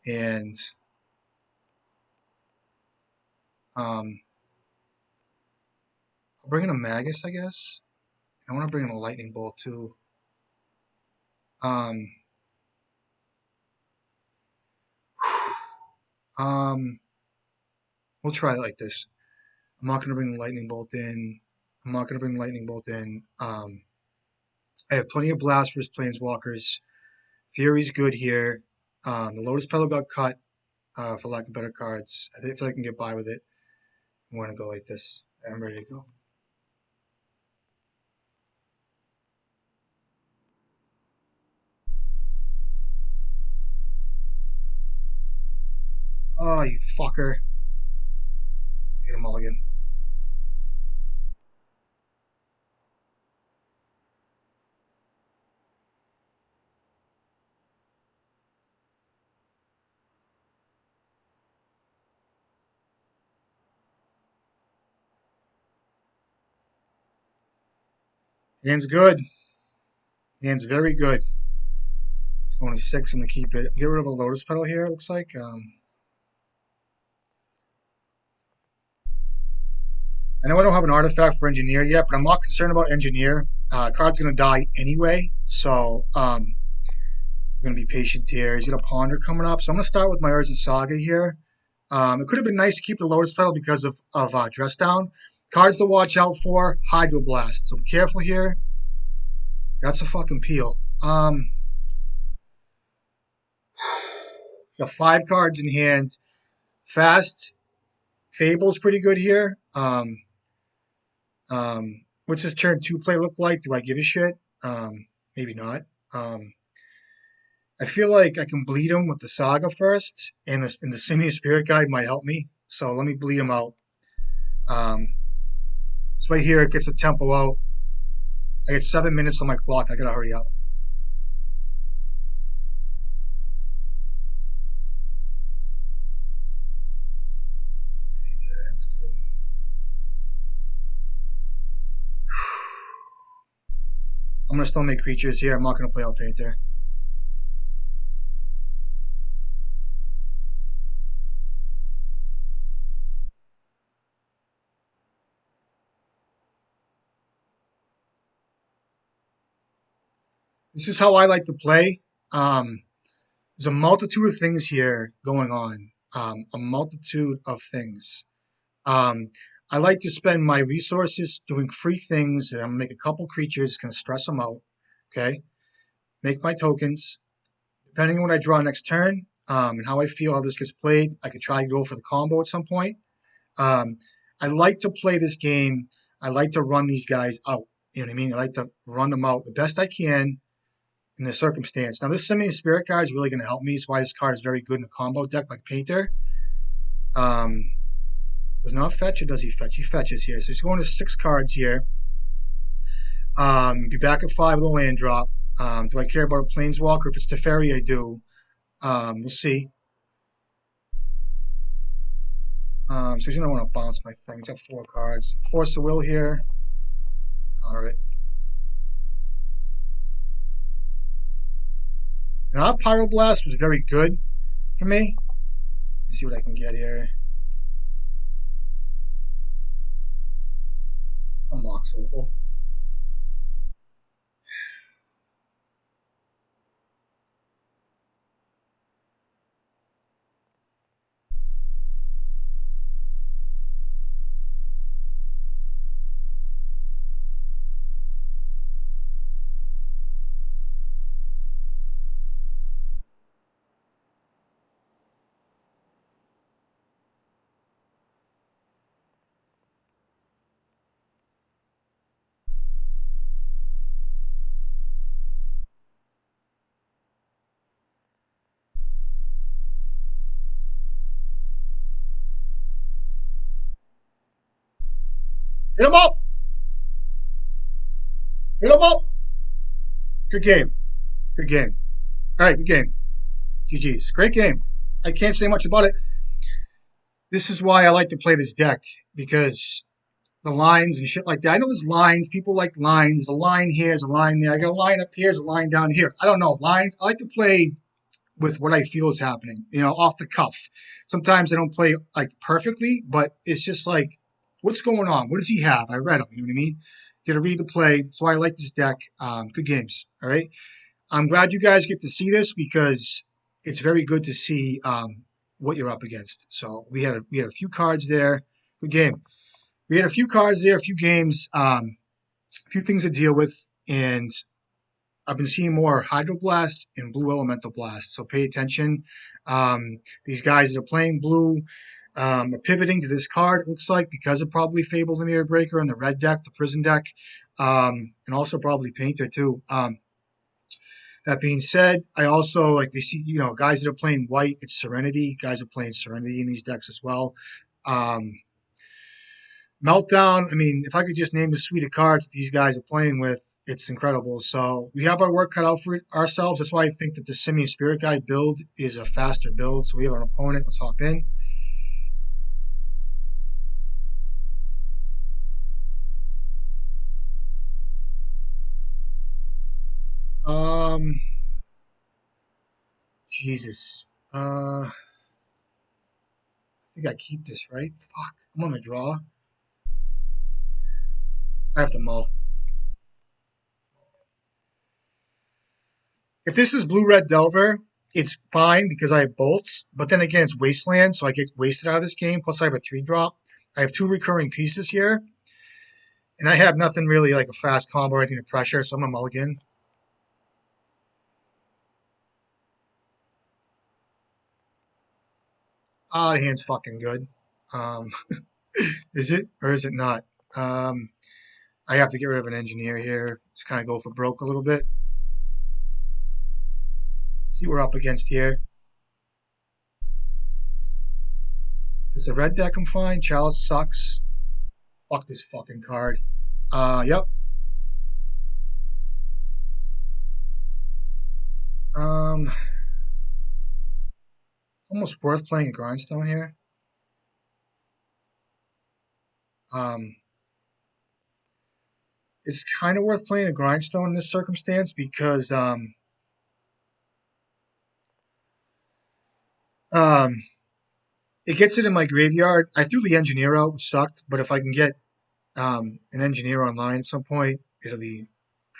and I'll bring in a Magus, I guess. I want to bring in a Lightning Bolt too. Um, we'll try it like this. I'm not going to bring the Lightning Bolt in. I'm not going to bring the Lightning Bolt in. I have plenty of Blast versus Planeswalkers. Fury's good here. The Lotus Petal got cut for lack of better cards. I feel like I can get by with it. I'm going to go like this. I'm ready to go. Oh, you fucker. Get a mulligan. Hand's good. Hand's very good. Only 6. I'm going to keep it. Get rid of a Lotus Petal here, it looks like. I know I don't have an artifact for Engineer yet, but I'm not concerned about Engineer. Card's going to die anyway, so I'm going to be patient here. He's got a Ponder coming up, so I'm going to start with my Urza Saga here. It could have been nice to keep the Lotus Petal because of Dress Down. Cards to watch out for, Hydroblast. So be careful here. That's a fucking peel. Got 5 cards in hand. Fast. Fable's pretty good here. What's his turn 2 play look like? Do I give a shit? Maybe not. I feel like I can bleed him with the Saga first, and the Simian Spirit Guide might help me. So let me bleed him out. So right here, it gets a tempo out. I get 7 minutes on my clock. I gotta hurry up. That's good. I'm gonna still make creatures here. I'm not gonna play out Painter. This is how I like to play. There's a multitude of things here going on. A multitude of things. I like to spend my resources doing free things. I'm gonna make a couple creatures, gonna stress them out. Okay, make my tokens. Depending on what I draw next turn, and how I feel how this gets played, I could try to go for the combo at some point. Um, I like to play this game. I like to run these guys out. You know what I mean? I like to run them out the best I can in the circumstance. Now, this Simian Spirit guy is really going to help me. That's why this card is very good in a combo deck like Painter. Does not fetch, or does he fetch? He fetches here. So he's going to 6 cards here. Be back at 5 with a land drop. Do I care about a Planeswalker? If it's Teferi, I do. We'll see. So he's going to want to bounce my thing. He's got 4 cards. Force of Will here. All right. And our Pyroblast was very good for me. Let's see what I can get here. Some Mox Opal. Hit him up! Hit him up! Good game. Good game. All right, good game. GG's. Great game. I can't say much about it. This is why I like to play this deck, because the lines and shit like that. I know there's lines. People like lines. There's a line here, there's a line there. I got a line up here, there's a line down here. I don't know. Lines. I like to play with what I feel is happening, off the cuff. Sometimes I don't play like perfectly, but it's just like, what's going on? What does he have? I read him. You know what I mean? Get to read the play. So I like this deck. Good games. All right. I'm glad you guys get to see this because it's very good to see what you're up against. So we had a few cards there. Good game. We had a few cards there, a few games, a few things to deal with, and I've been seeing more Hydroblast and Blue Elemental Blast. So pay attention. These guys that are playing blue are pivoting to this card, it looks like, because of probably Fable the Mirror Breaker and the red deck, the prison deck, and also probably Painter too. That being said, I also like they see, guys that are playing white, it's Serenity. Guys are playing Serenity in these decks as well. Meltdown, I mean, if I could just name the suite of cards that these guys are playing with, it's incredible. So we have our work cut out for ourselves. That's why I think that the Simian Spirit Guide build is a faster build. So we have an opponent. Let's hop in. Jesus. I think I keep this, right? Fuck. I'm on the draw. I have to mull. If this is blue red Delver, it's fine because I have bolts. But then again, it's wasteland, so I get wasted out of this game. Plus, I have a 3-drop. I have 2 recurring pieces here, and I have nothing really like a fast combo or anything to pressure, so I'm gonna mulligan. The hand's fucking good. Um, is it or is it not? Um, I have to get rid of an engineer here. Just kind of go for broke a little bit. See what we're up against here. Is a red deck I'm fine. Chalice sucks. Fuck this fucking card. Yep. Um, almost worth playing a grindstone here. Um, it's kind of worth playing a grindstone in this circumstance because um, it gets it in my graveyard. I threw the engineer out, which sucked, but if I can get an engineer online at some point, it'll be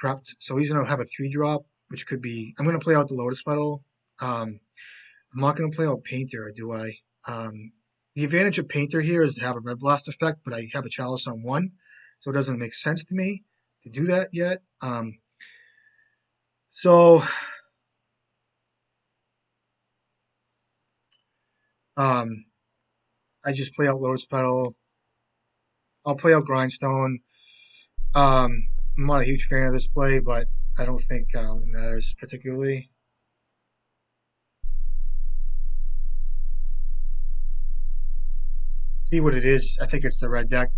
prepped. So he's gonna have a 3-drop, which could be. I'm gonna play out the Lotus Petal. I'm not gonna play out Painter, or do I? The advantage of Painter here is to have a Red Blast effect, but I have a Chalice on 1, so it doesn't make sense to me to do that yet. So um, I just play out Lotus Petal. I'll play out Grindstone. I'm not a huge fan of this play, but I don't think it matters particularly. See what it is. I think it's the red deck.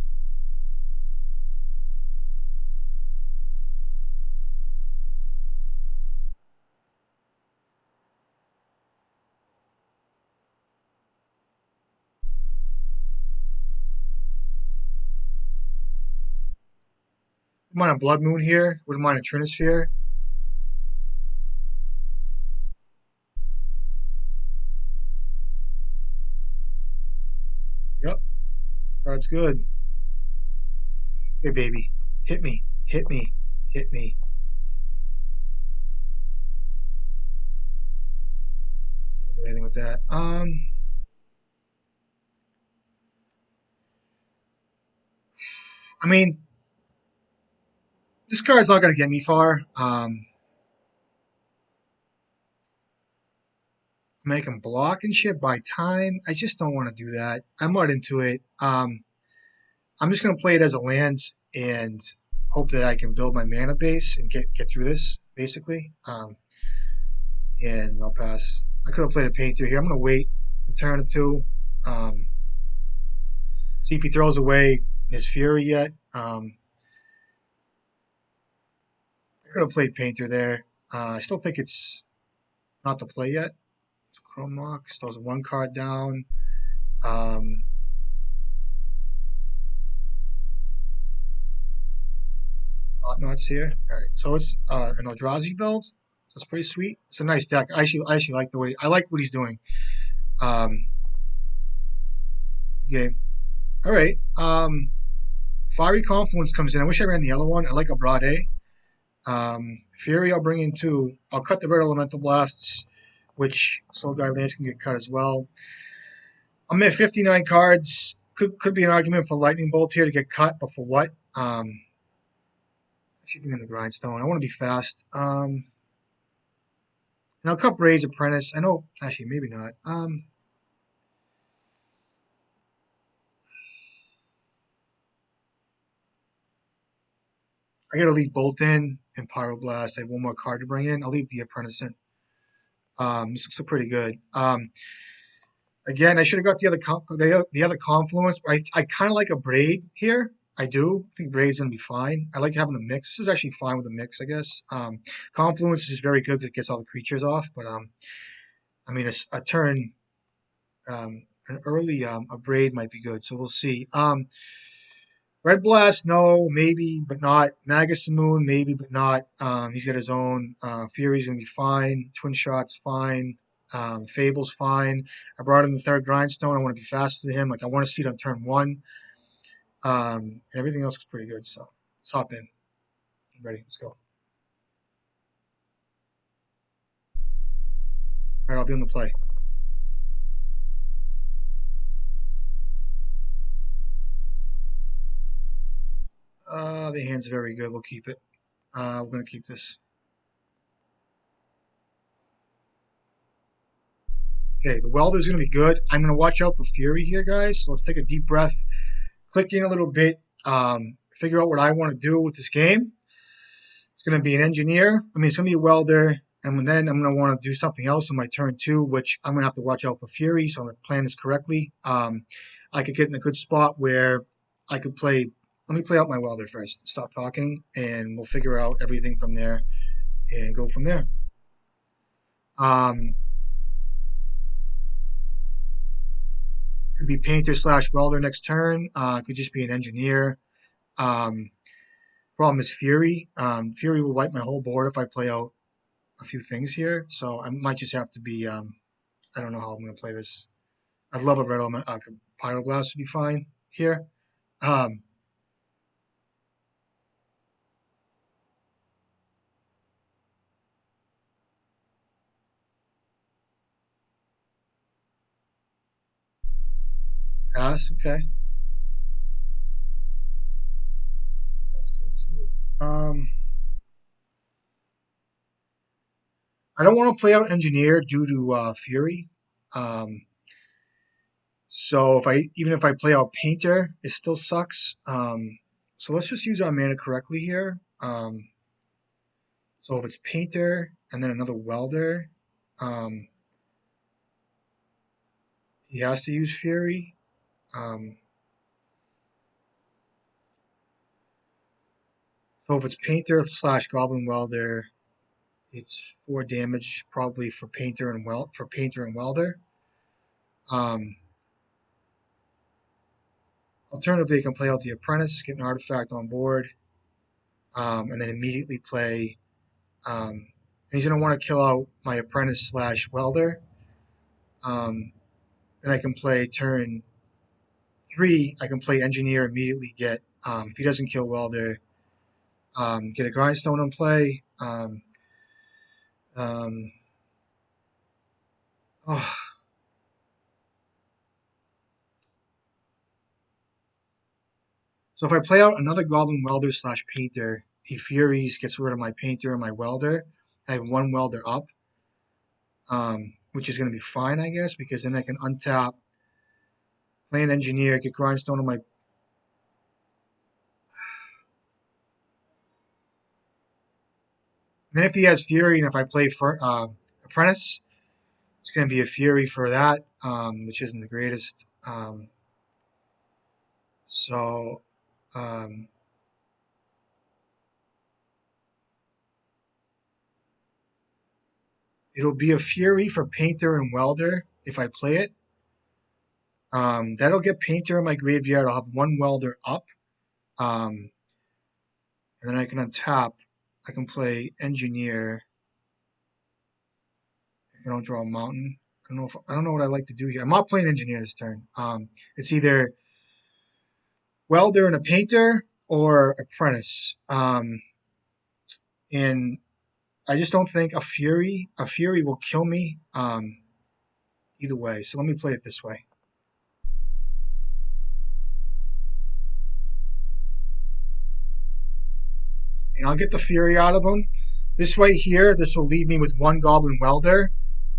I'm on a Blood Moon here. Wouldn't mind a Trinisphere. Yep, card's good. Hey, baby. Hit me. Hit me. Hit me. Can't do anything with that. I mean, this card's not going to get me far. Make him block and shit by time. I just don't want to do that. I'm not into it. I'm just going to play it as a land and hope that I can build my mana base and get through this, basically. And I'll pass. I could have played a Painter here. I'm going to wait a turn or two. See if he throws away his Fury yet. I could have played Painter there. I still think it's not the play yet. It's Chrome Mox. Throws one card down. Knots here. All right, so it's an Eldrazi build. That's pretty sweet. It's a nice deck. I actually like the way I like what he's doing. Game. All right. Fiery Confluence comes in. I wish I ran the yellow one. I like a Brade. Fury I'll bring in too. I'll cut the red Elemental Blasts, which Soul Guide Land can get cut as well. I'm at 59 cards. Could be an argument for Lightning Bolt here to get cut, but for what? Keeping in the Grindstone. I want to be fast. And I'll cut Braid's Apprentice. I know, actually, maybe not. I gotta leave Bolt in and Pyroblast. I have one more card to bring in. I'll leave the Apprentice in. This looks pretty good. Again, I should have got the other Confluence. But I kind of like a Braid here. I do. I think Braid's gonna be fine. I like having a mix. This is actually fine with a mix, I guess. Confluence is very good because it gets all the creatures off. But I mean, a turn, an early a Braid might be good. So we'll see. Red Blast, no, maybe, but not. Magus Moon, maybe, but not. He's got his own. Fury's gonna be fine. Twin Shot's fine. Fable's fine. I brought in the third Grindstone. I want to be faster than him. Like I want to see it on turn one. And everything else is pretty good. So let's hop in. I'm ready. Let's go. All right, I'll be on the play. The hand's very good. We'll keep it. We're gonna keep this. Okay, the Welder's gonna be good. I'm gonna watch out for Fury here, guys. So let's take a deep breath, click in a little bit, figure out what I want to do with this game. It's gonna be an engineer. I mean, it's gonna be a welder, and then I'm gonna want to do something else on my turn two, which I'm gonna have to watch out for Fury. So I'm gonna plan this correctly. I could get in a good spot where I could play. Let me play out my welder first. Stop talking, and we'll figure out everything from there and go from there. Um, could be painter slash welder next turn. Could just be an engineer. Um, problem is Fury. Fury will wipe my whole board if I play out a few things here. So I might just have to be. I don't know how I'm going to play this. I'd love a red element. Pyroblast would be fine here. Um, Pass. Okay, that's good too. I don't want to play out engineer due to Fury. Um, So even if I play out Painter, it still sucks. So let's just use our mana correctly here. So if it's Painter and then another Welder, um, he has to use Fury. So if it's Painter / Goblin Welder, it's 4 damage probably for Painter and Welder. Alternatively, you can play out the Apprentice, get an artifact on board, and then immediately play. And he's going to want to kill out my Apprentice / Welder. Then I can play turn 3. I can play Engineer immediately. Get if he doesn't kill Welder, get a Grindstone in play. Oh, so if I play out another Goblin Welder / Painter, he Furies, gets rid of my Painter and my Welder. I have 1 Welder up, which is going to be fine, I guess, because then I can untap, play an Engineer, get Grindstone on my. Then if he has Fury, and if I play for Apprentice, it's going to be a Fury for that, which isn't the greatest. So it'll be a Fury for Painter and Welder if I play it. That'll get Painter in my graveyard. I'll have 1 Welder up. And then I can untap. I can play Engineer. And I'll draw a Mountain. I don't know what I like to do here. I'm not playing Engineer this turn. It's either Welder and a Painter or Apprentice. And I just don't think a Fury will kill me. Either way. So let me play it this way. And I'll get the Fury out of him. This way here, this will leave me with 1 Goblin Welder,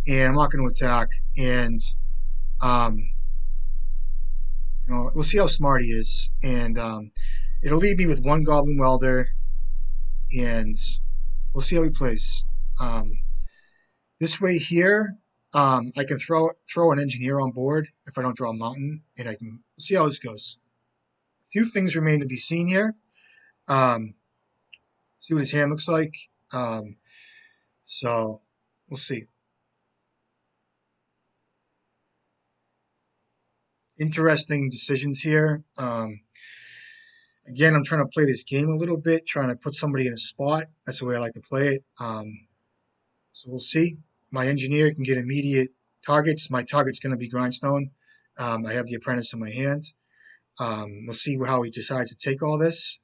and I'm not going to attack. And we'll see how smart he is. And it'll leave me with 1 Goblin Welder, and we'll see how he plays. This way here, I can throw an Engineer on board if I don't draw a Mountain, and we'll see how this goes. A few things remain to be seen here. See what his hand looks like. So we'll see. Interesting decisions here. Again, I'm trying to play this game a little bit, trying to put somebody in a spot. That's the way I like to play it. So we'll see. My Engineer can get immediate targets. My target's going to be Grindstone. I have the Apprentice in my hand. We'll see how he decides to take all this.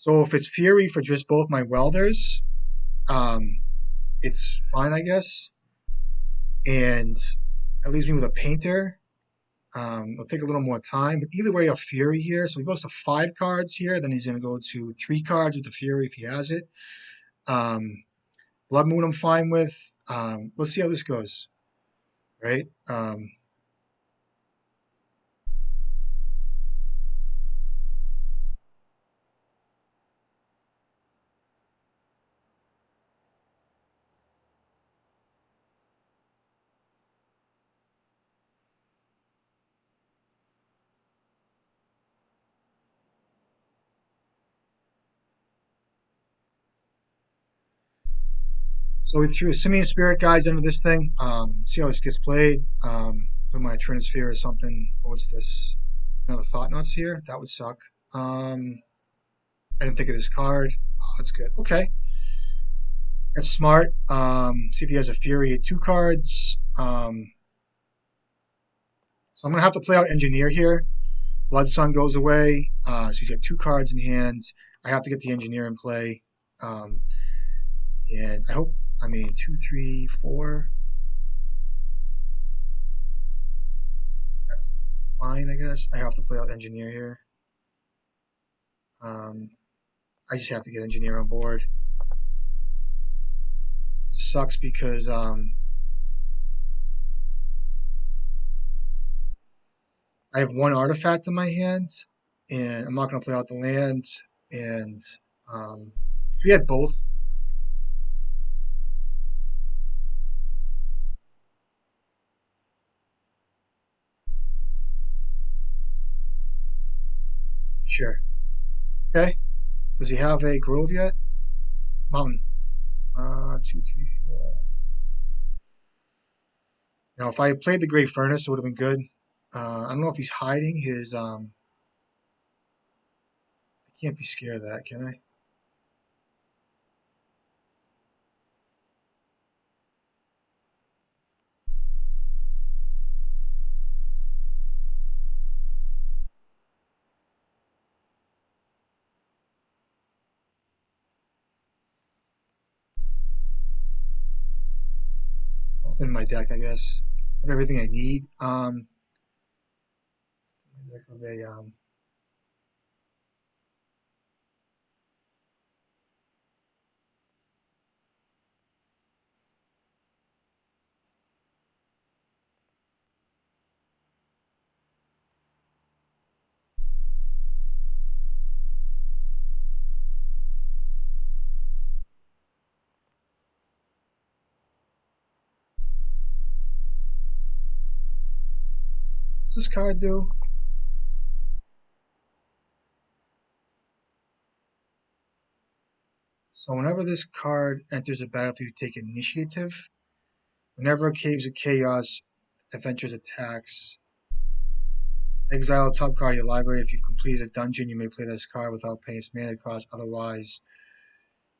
So if it's Fury for just both my Welders, it's fine, I guess. And it leaves me with a Painter. It'll take a little more time, but either way, a Fury here. So he goes to 5 cards here. Then he's going to go to 3 cards with the Fury if he has it. Blood Moon I'm fine with. Let's see how this goes, right? So we threw Simian Spirit Guides into this thing. See how this gets played. With my Trinisphere or something. What's this? Another Thought Nuts here? That would suck. I didn't think of this card. Oh, that's good. Okay. That's smart. See if he has a Fury at 2 cards. So I'm going to have to play out Engineer here. Blood Sun goes away. So he's got 2 cards in hand. I have to get the Engineer in play. And I hope, 2, 3, 4. fine, I guess. I have to play out engineer here. I just have to get engineer on board. It sucks because I have one artifact in my hands, and I'm not going to play out the land. And if we had both, sure. Okay. Does he have a grove yet? Mountain. 2, 3, 4. Now, if I had played the Great Furnace, it would have been good. I don't know if he's hiding his. I can't be scared of that, can I? I'll thin my deck, I guess. I have everything I need. Deck of a, what's this card do? So whenever this card enters a battlefield, you take initiative. Whenever Caves of Chaos adventures attacks, exile a top card of your library. If you've completed a dungeon, you may play this card without paying its mana cost. Otherwise,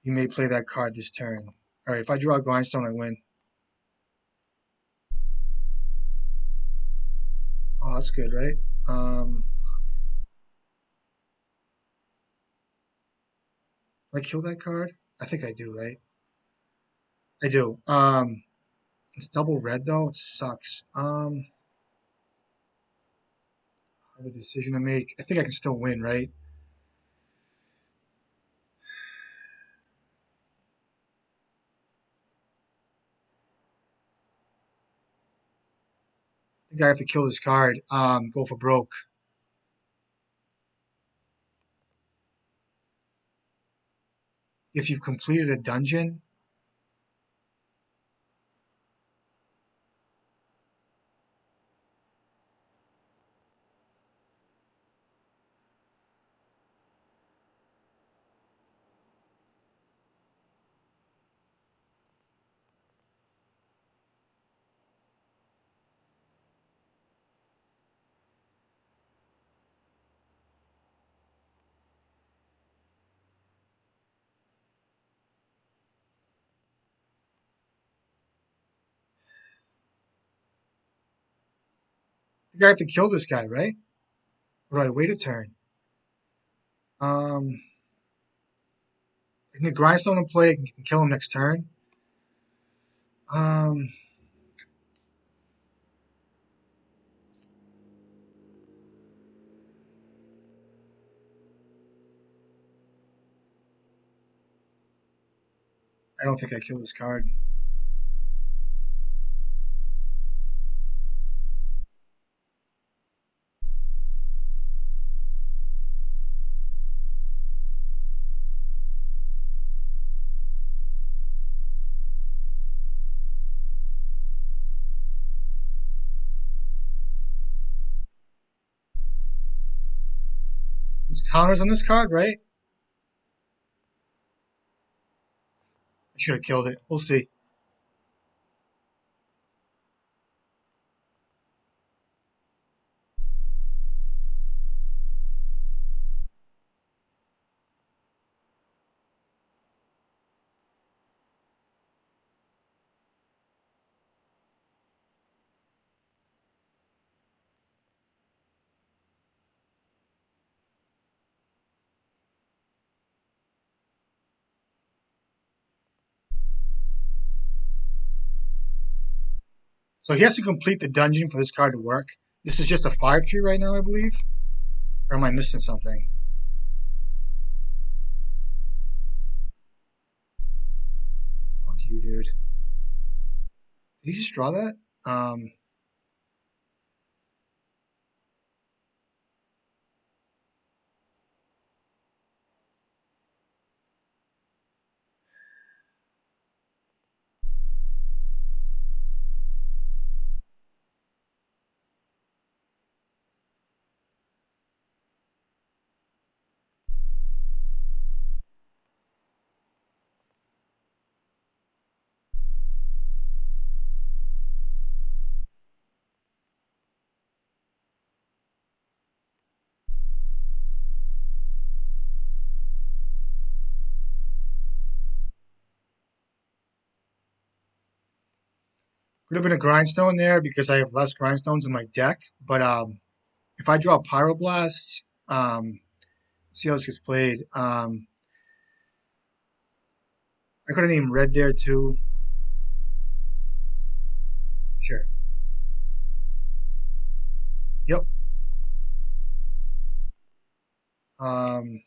you may play that card this turn. Alright, if I draw a Grindstone, I win. Oh, that's good, right? Do I kill that card? I think I do, right? I do. It's double red though. It sucks. I have a decision to make. I think I can still win, right? I think I have to kill this card. Go for broke. If you've completed a dungeon, I think I have to kill this guy, right? Or do I wait a turn? I can get Grindstone in play. I can kill him next turn. Um, I don't think I kill this card. There's counters on this card, right? I should have killed it. We'll see. So he has to complete the dungeon for this card to work. This is just a 5 tree right now, I believe. Or am I missing something? Fuck you, dude. Did you just draw that? Could have been a grindstone there because I have less grindstones in my deck. But if I draw pyroblasts, see how this gets played. I could have named red there too. Sure. Yep. Um,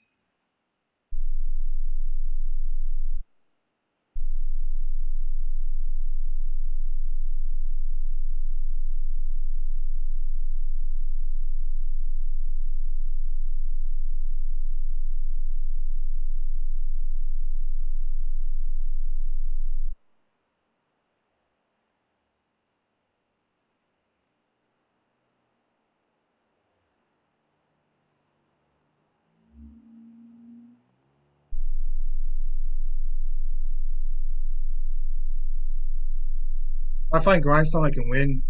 if I find grindstone, I can win.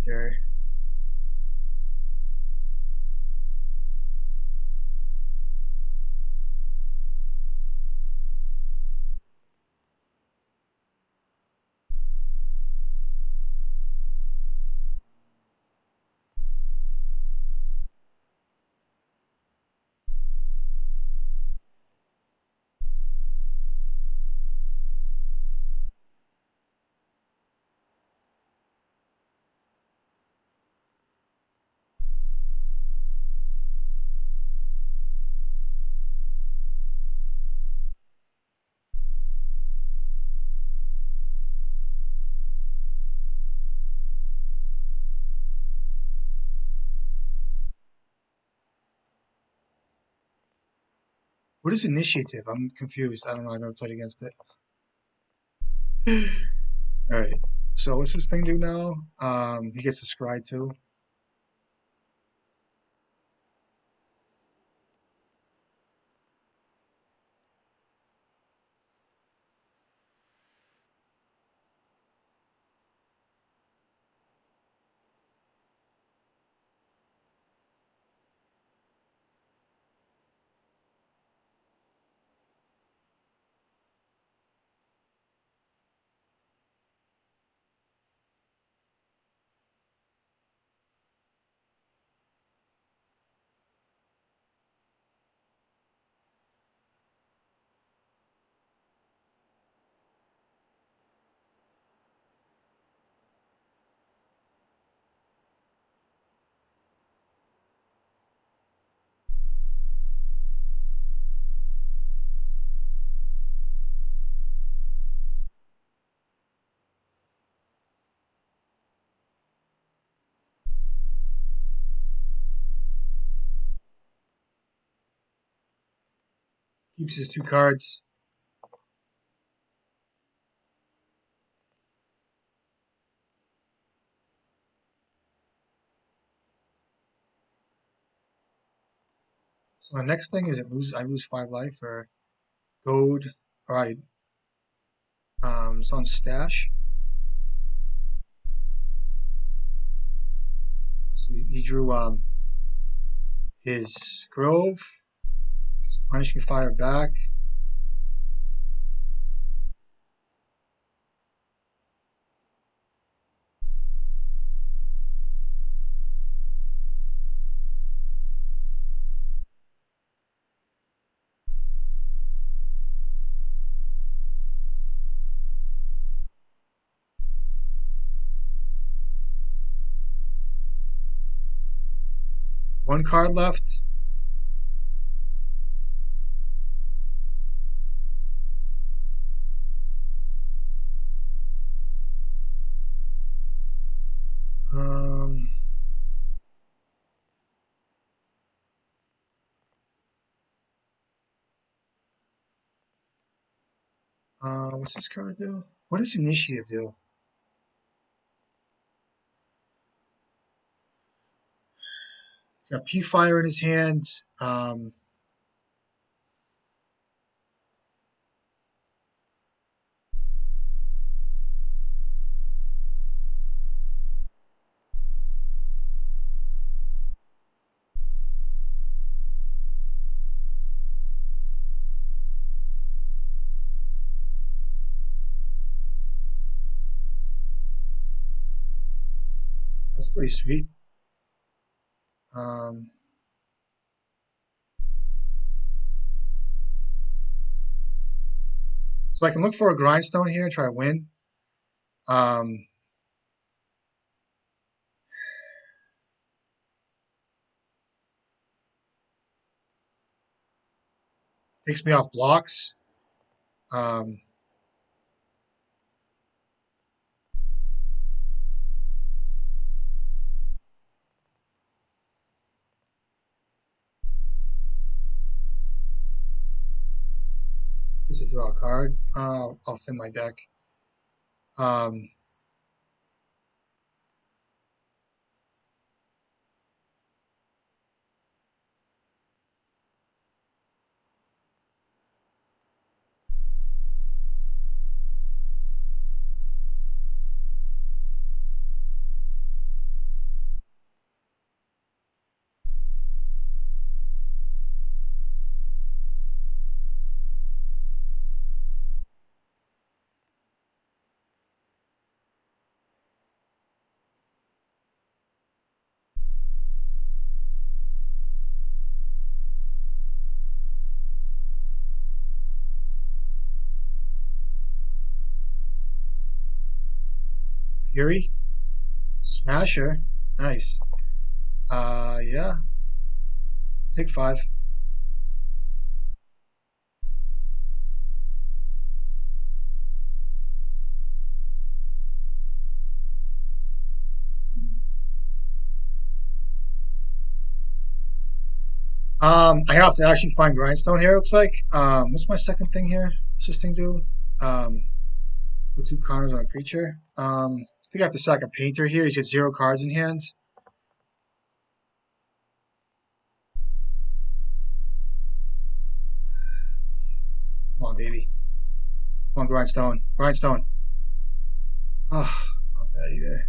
There. What is initiative? I'm confused. I don't know. I've never played against it. All right. So what's this thing do now? He gets to scry too. Keeps his 2 cards. So the next thing is I lose 5 life or gold. All right. It's on stash. So he drew his grove. He's punishing fire back. One card left. Um, what's this card do? What does initiative do? Got P Fire in his hand. That's pretty sweet. Um, so I can look for a grindstone here and try to win. Um, takes me off blocks. Um, just to draw a card. I'll thin my deck. Um, Fury, Smasher, nice. Yeah, I'll take 5. I have to actually find grindstone here. It looks like. What's my second thing here? What's this thing do? Um, put 2 counters on a creature. I think I have to sack a painter here. He's got 0 cards in hand. Come on, baby. Come on, grindstone. Grindstone. Oh, not bad either.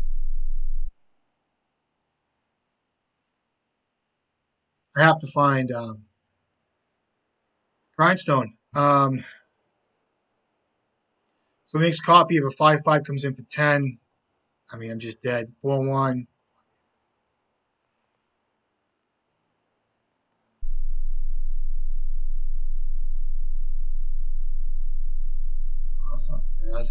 I have to find grindstone. So next copy of a 5/5 comes in for 10. I mean, I'm just dead. 4/1. Oh, that's not bad.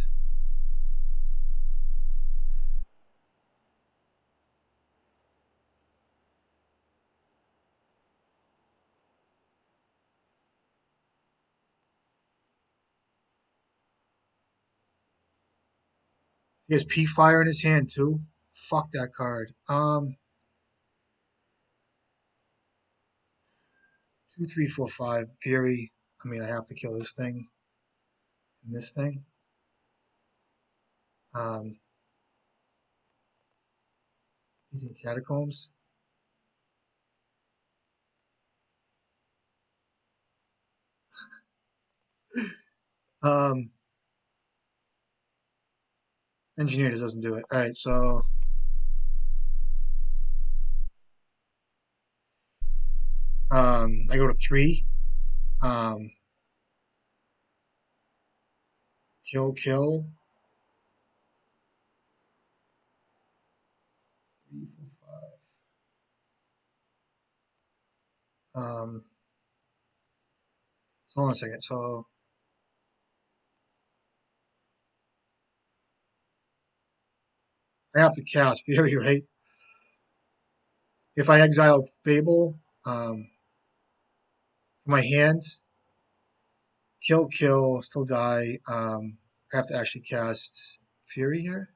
He has P Fire in his hand too. Fuck that card. 2, 3, 4, 5. Fury. I mean, I have to kill this thing and this thing. Um, he's in catacombs. Um, engineer just doesn't do it. All right, so I go to 3. Um, kill, kill. 3, 4, 5. So hold on a second. So I have to cast Fury, right? If I exile Fable from my hand, kill, still die. I have to actually cast Fury here.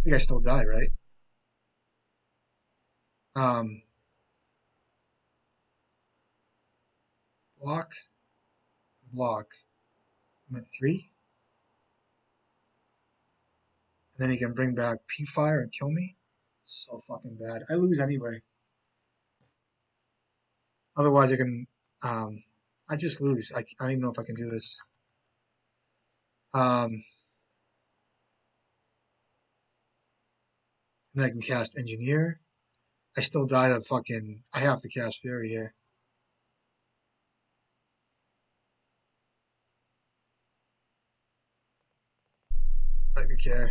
I think I still die, right? Um, block, block. I'm at 3. And then he can bring back P-Fire and kill me. So fucking bad. I lose anyway. Otherwise, I can. I just lose. I don't even know if I can do this. And then I can cast Engineer. I still die to fucking. I have to cast Fury here. I don't even care.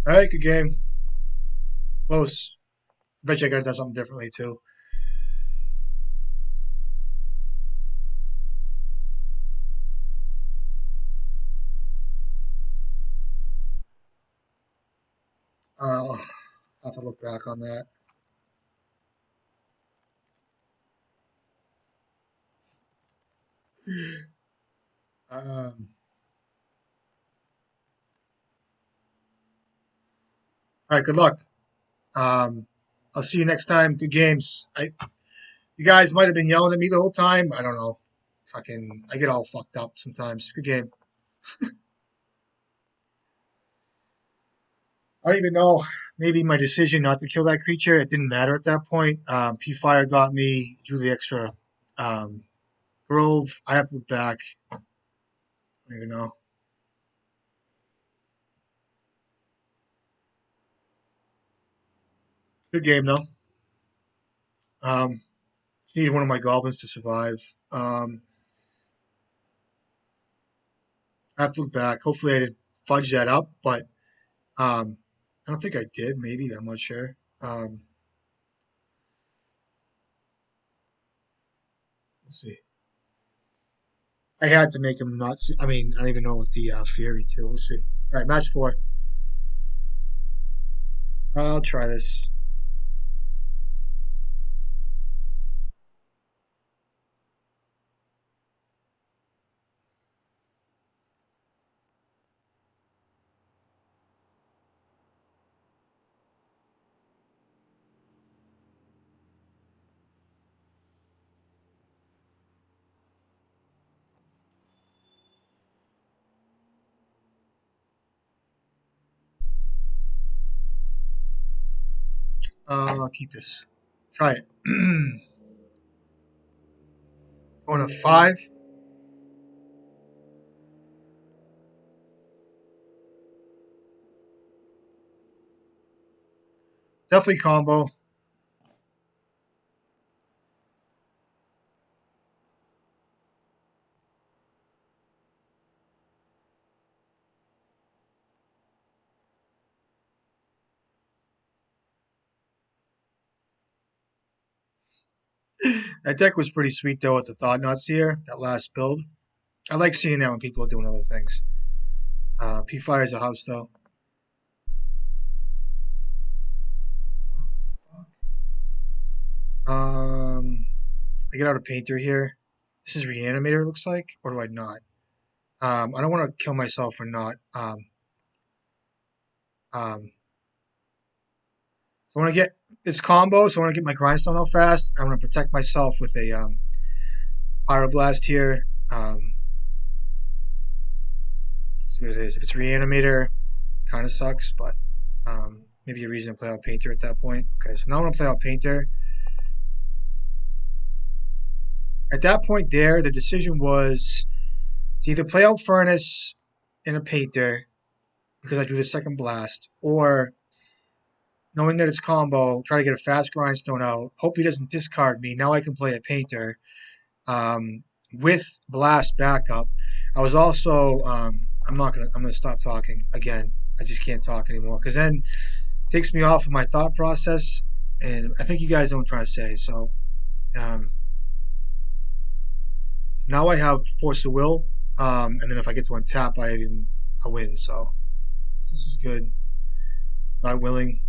All right, good game. Close. I bet you I gotta do something differently too. I'll have to look back on that. All right, good luck. I'll see you next time. Good games. You guys might have been yelling at me the whole time. I don't know. Fucking, I get all fucked up sometimes. Good game. I don't even know. Maybe my decision not to kill that creature, it didn't matter at that point. P-Fire got me, drew the extra um, Grove. I have to look back. I don't even know. Good game, though. Just needed one of my goblins to survive. I have to look back. Hopefully, I didn't fudge that up, but I don't think I did. Maybe. I'm not sure. Let's see. I had to make him not. I mean, I don't even know what the Fury too. We'll see. All right, match 4. I'll try this. I'll keep this. Try it. Going to 5. Definitely combo. That deck was pretty sweet though with the Thought Knots here, that last build. I like seeing that when people are doing other things. P-Fire is a house though. I get out a painter here. This is Reanimator, it looks like, or do I not? I don't want to kill myself for not. Um, so I want to get it's combo, so I want to get my grindstone out fast. I'm going to protect myself with a pyroblast here. See what it is. If it's Reanimator, kind of sucks, but maybe a reason to play out painter at that point. Okay, so now I'm going to play out painter. At that point, there, the decision was to either play out furnace in a painter because I do the second blast, or knowing that it's combo, try to get a fast grindstone out. Hope he doesn't discard me. Now I can play a painter with blast backup. I was also I'm gonna stop talking again. I just can't talk anymore because then it takes me off of my thought process, and I think you guys know what I'm trying to say. So now I have force of will, and then if I get to untap, I win. So this is good. God willing.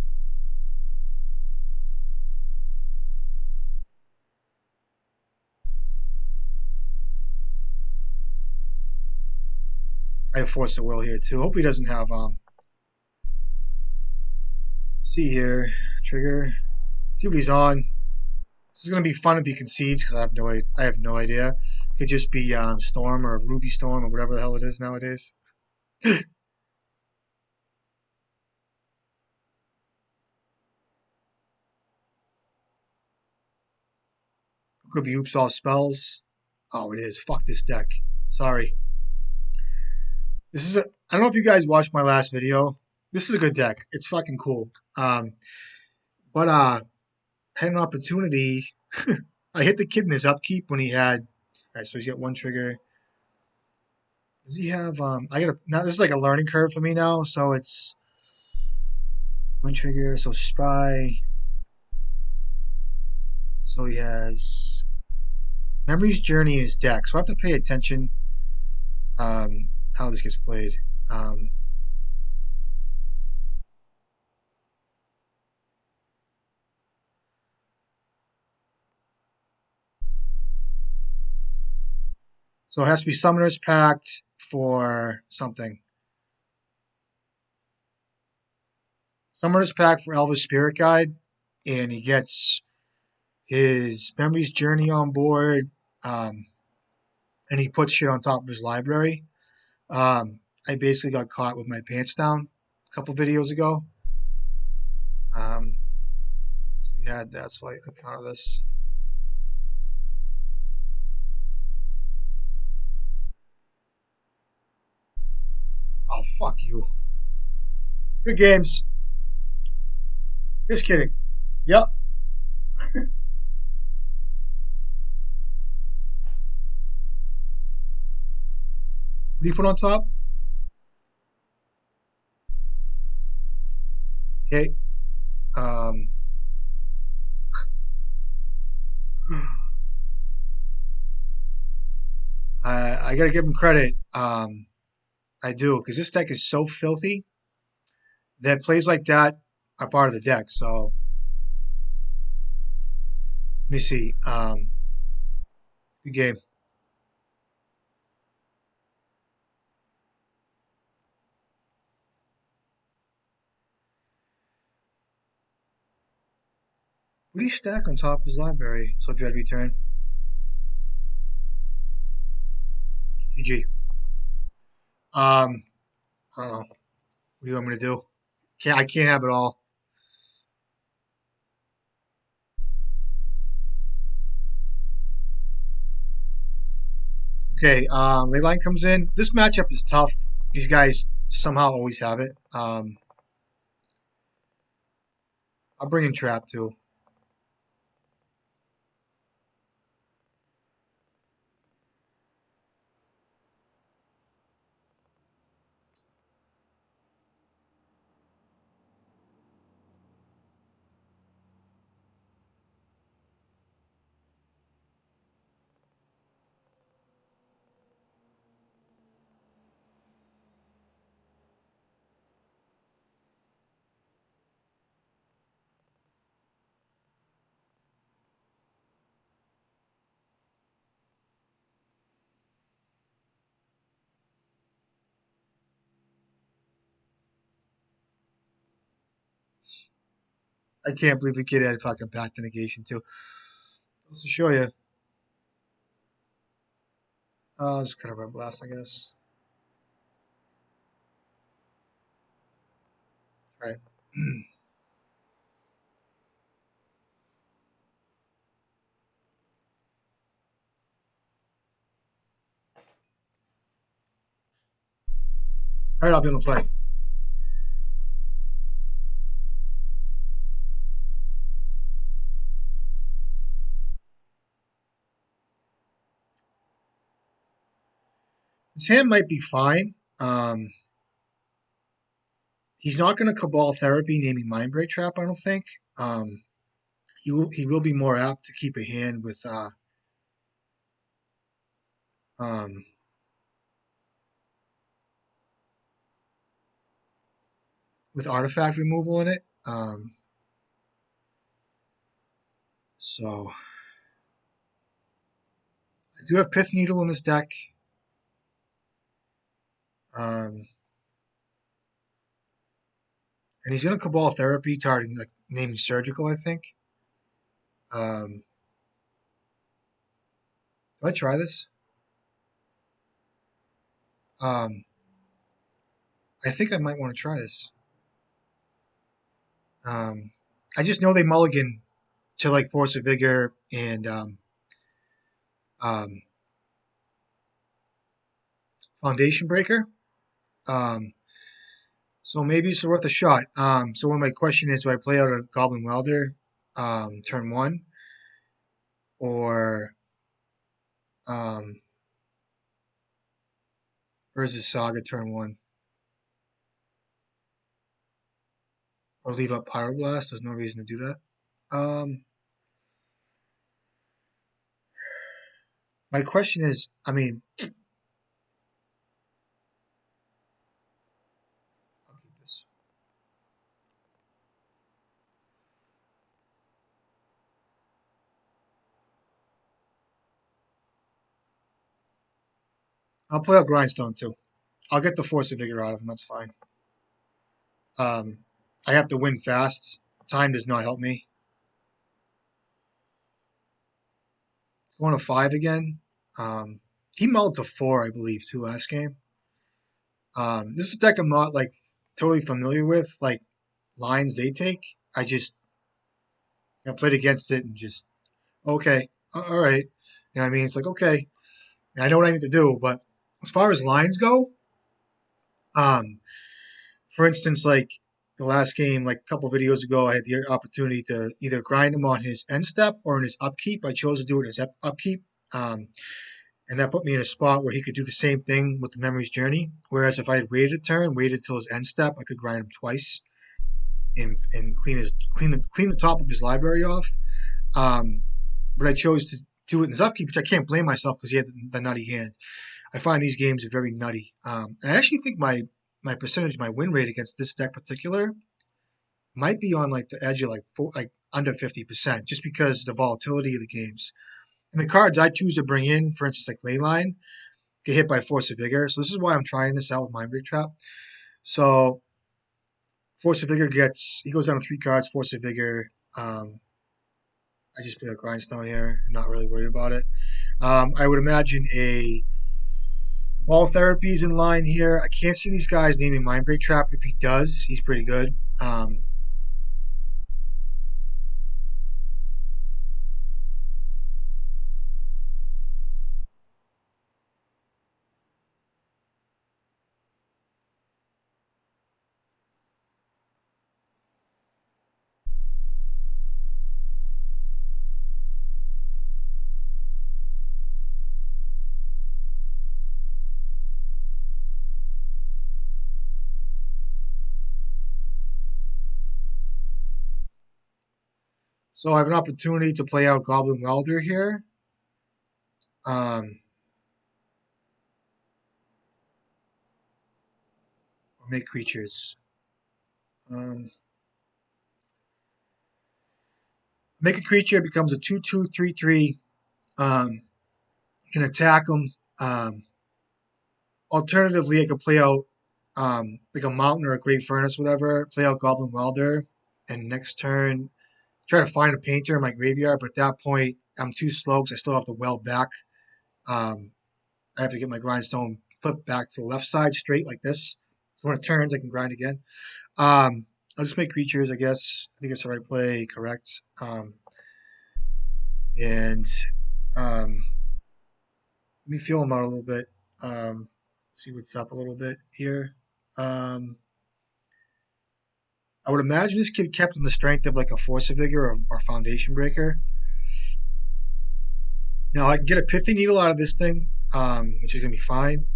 I have force of will here too. Hope he doesn't have see here trigger. See what he's on. This is gonna be fun if he concedes because I have no idea. Could just be Storm or Ruby Storm or whatever the hell it is nowadays. Could be Oops All Spells. Oh, it is. Fuck this deck. Sorry. This is a. I don't know if you guys watched my last video. This is a good deck. It's fucking cool. But had an opportunity. I hit the kid in his upkeep when he had. All right, so he's got one trigger. Does he have? I got now. This is like a learning curve for me now. So it's one trigger. So spy. So he has Memory's Journey in his deck. So I have to pay attention how this gets played. So it has to be Summoner's Pact for something. Summoner's Pact for Elvis Spirit Guide, and he gets his Memory's Journey on board, and he puts shit on top of his library. I basically got caught with my pants down a couple videos ago. So we had that's why I counted this. Oh fuck you. Good games. Just kidding. Yep. What do you put on top? Okay. Um, I got to give him credit. I do because this deck is so filthy that plays like that are part of the deck. So let me see. Good game. What do you stack on top of his library? So Dread Return. GG. I don't know. What do you want me to do? I can't have it all. Okay, Leyline comes in. This matchup is tough. These guys somehow always have it. I'll bring in Trap too. I can't believe the kid had fucking Pact the Negation too. Let's show you. Just kind of Red Blast, I guess. All right. All right, I'll be on the play. His hand might be fine. He's not going to Cabal Therapy naming Mindbreak Trap, I don't think. He will be more apt to keep a hand um, with artifact removal in it. So I do have Pith Needle in this deck. And he's going to Cabal Therapy, targeting like naming Surgical, I think. Do I try this? I think I might want to try this. I just know they mulligan to like Force of Vigor and um, Foundation Breaker. Um, so maybe it's worth a shot. So my question is, do I play out a Goblin Welder turn one, or um, versus Saga turn one, or leave up Pyroblast? There's no reason to do that. My question is, I mean, I'll keep this. I'll play out Grindstone too. I'll get the Force of Vigor out of him. That's fine. Um, I have to win fast. Time does not help me. Going to 5 again. He mulled to 4, I believe, too, last game. This is a deck I'm not like totally familiar with, like lines they take. I just played against it and just okay, all right. You know what I mean? It's like okay, I know what I need to do, but as far as lines go, um, for instance, like the last game, like a couple videos ago, I had the opportunity to either grind him on his end step or in his upkeep. I chose to do it in his upkeep. Um, and that put me in a spot where he could do the same thing with the Memory's Journey. Whereas if I had waited a turn, waited till his end step, I could grind him twice and clean the top of his library off. But I chose to do it in his upkeep, which I can't blame myself because he had the nutty hand. I find these games are very nutty. And I actually think my percentage, my win rate against this deck particular, might be on like the edge of like under 50%, just because the volatility of the games. And the cards I choose to bring in, for instance, like Leyline, get hit by Force of Vigor. So this is why I'm trying this out with Mindbreak Trap. So Force of Vigor he goes down to 3 cards, Force of Vigor. I just play a Grindstone here, not really worried about it. I would imagine a Ball Therapy's in line here. I can't see these guys naming Mindbreak Trap. If he does, he's pretty good. So I have an opportunity to play out Goblin Welder here. Or make creatures. Make a creature, it becomes a 2/2 3/3. You can attack them. Alternatively, I could play out like a mountain or a great furnace, whatever. Play out Goblin Welder, and next turn try to find a painter in my graveyard. But at that point, I'm too slow because I still have to weld back. I have to get my grindstone flipped back to the left side straight like this. So when it turns, I can grind again. I'll just make creatures, I guess. I think it's the right play, correct. And let me feel them out a little bit. See what's up a little bit here. I would imagine this kid kept in the strength of like a Force of Vigor or Foundation Breaker. Now I can get a Pithy Needle out of this thing, which is going to be fine.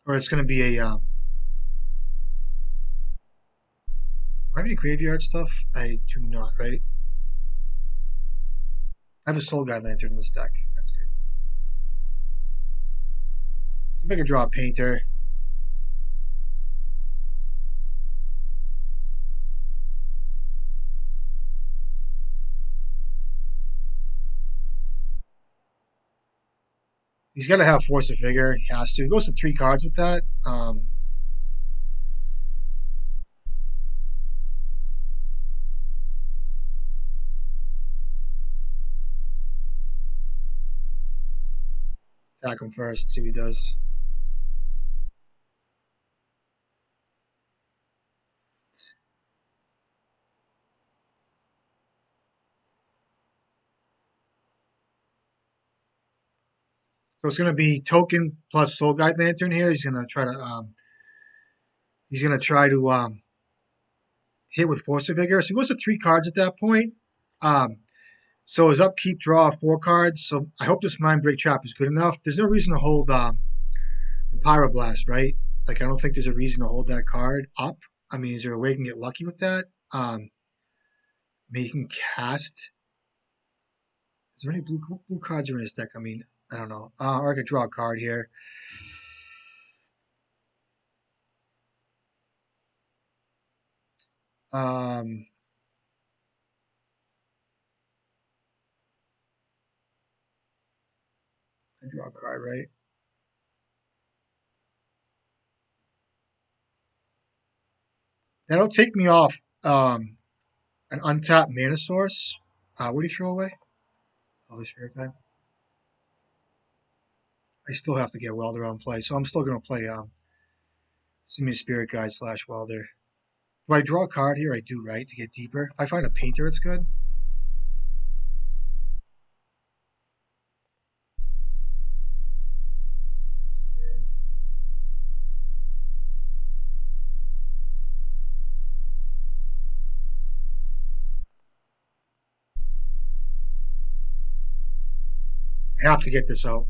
Or it's going to be a. Do I have any graveyard stuff? I do not, right? I have a Soul Guide Lantern in this deck. That's good. See if I can draw a painter. He's got to have Force of Vigor. He has to. He goes to 3 cards with that. Attack him first. See what he does. So it's going to be token plus Soul Guide Lantern here. He's going to try to. He's going to try to hit with Force of Vigor. So he goes to 3 cards at that point. So his upkeep draw 4 cards. So I hope this Mind Break Trap is good enough. There's no reason to hold the Pyroblast, right? Like I don't think there's a reason to hold that card up. I mean, is there a way you can get lucky with that? Maybe you can cast. Is there any blue cards are in his deck? I mean, I don't know. Or I could draw a card here. I draw a card, right? That'll take me off an untapped mana source. What do you throw away? Oh, Spirit Guide. I still have to get Welder on play, so I'm still going to play Simian Spirit Guide / Welder. Do I draw a card here? I do, right? To get deeper. If I find a painter, it's good. I have to get this out.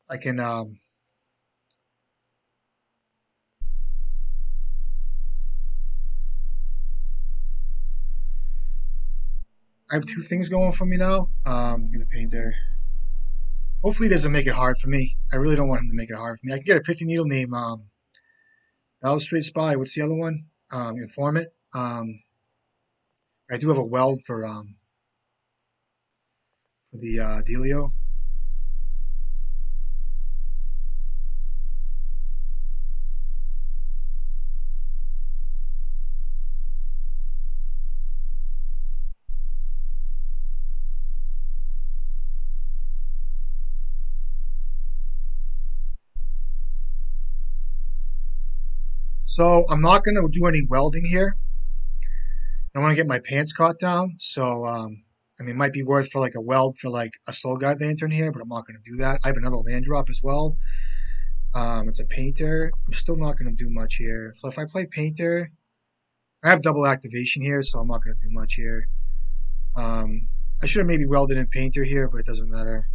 I can I have 2 things going for me now. I'm gonna paint there. Hopefully, he doesn't make it hard for me. I really don't want him to make it hard for me. I can get a Pithy Needle name. Balustrade Spy. What's the other one? Informant. I do have a weld for the Delio. So I'm not gonna do any welding here. I want to get my pants caught down, so I mean, it might be worth for like a weld for like a Soul Guide Lantern here, but I'm not going to do that. I have another land drop as well. It's a painter. I'm still not going to do much here. So if I play painter, I have double activation here, so I'm not going to do much here. I should have maybe welded in painter here, but it doesn't matter.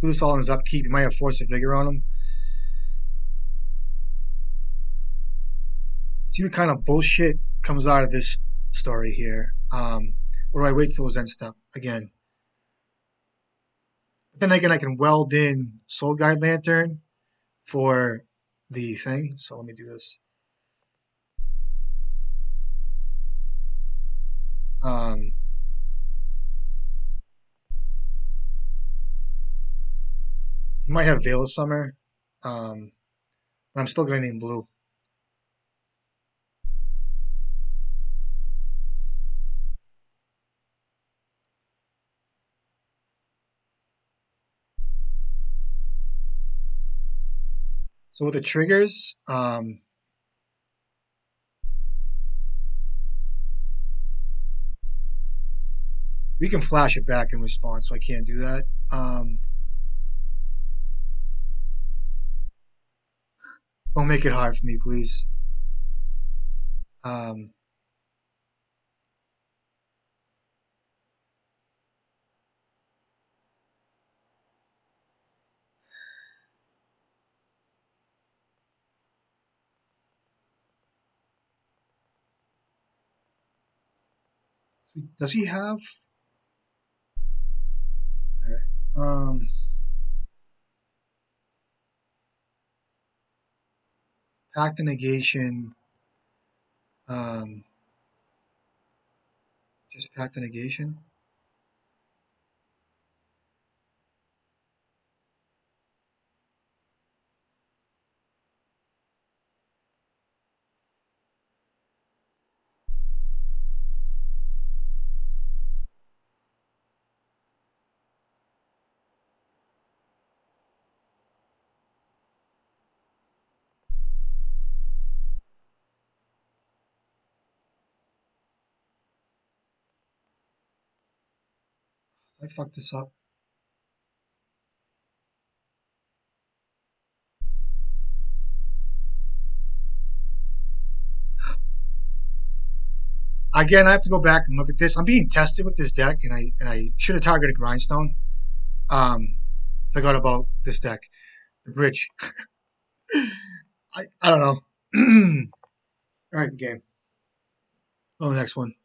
Do this all in his upkeep. You might have Force of Vigor on him. See what kind of bullshit comes out of this story here. Or do I wait till his end step again? But then again, I can weld in Soul Guide Lantern for the thing. So let me do this. Um, he might have Veil of Summer. But I'm still going to name blue. So with the triggers, we can flash it back in response, so I can't do that. Don't make it hard for me, please. Um, does he have? Um, Pact the Negation. Um, just Pact the Negation. I fucked this up. Again, I have to go back and look at this. I'm being tested with this deck, and I should have targeted Grindstone. Forgot about this deck, the bridge. I don't know. All right, game. Oh, the next one.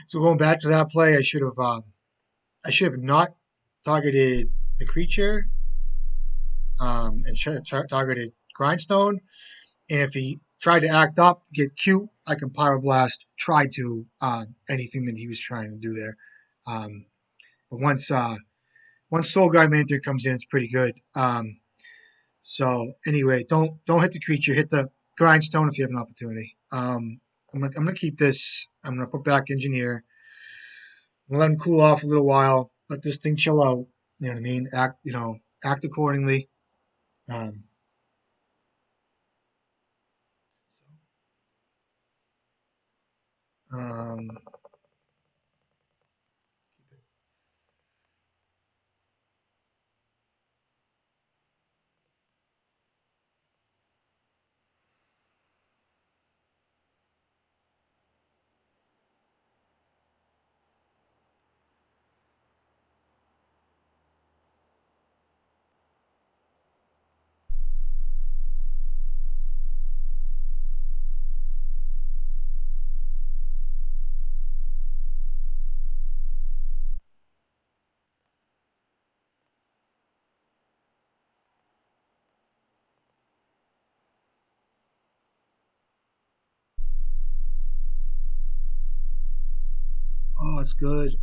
So going back to that play, I should have not targeted the creature, and should have targeted Grindstone. And if he tried to act up, get cute, I can Pyroblast, try to anything that he was trying to do there. But once Soul Guide Lantern comes in, it's pretty good. So anyway, don't hit the creature, hit the Grindstone if you have an opportunity. I'm gonna keep this. I'm gonna put back Engineer. I'm gonna let him cool off a little while. Let this thing chill out. You know what I mean? Act accordingly. Um, um, that's good.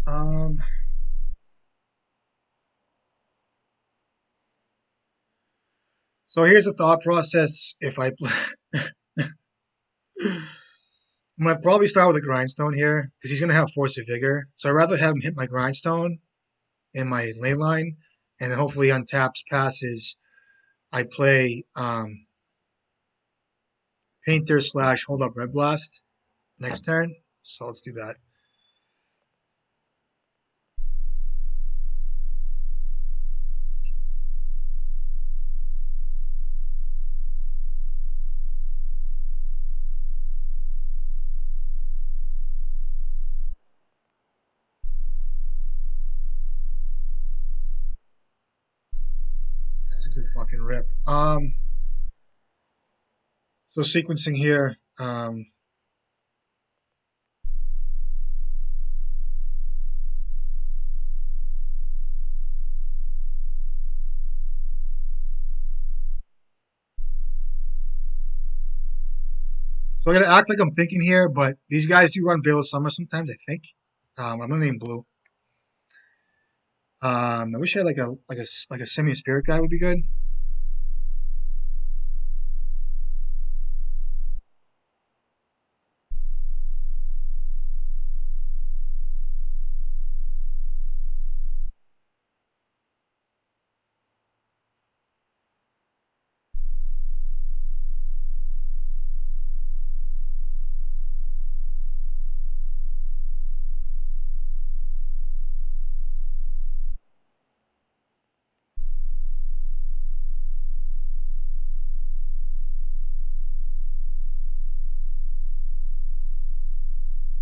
So here's the thought process. If I play, I'm gonna probably start with a grindstone here because he's gonna have force of vigor. So I'd rather have him hit my grindstone in my ley line, and then hopefully untaps passes. I play painter slash hold up red blast next turn. So let's do that. That's a good fucking rip. So sequencing here. So I gotta act like I'm thinking here, but these guys do run Veil of Summer sometimes. I think. I'm gonna name blue. I wish I had like a semi spirit guy would be good.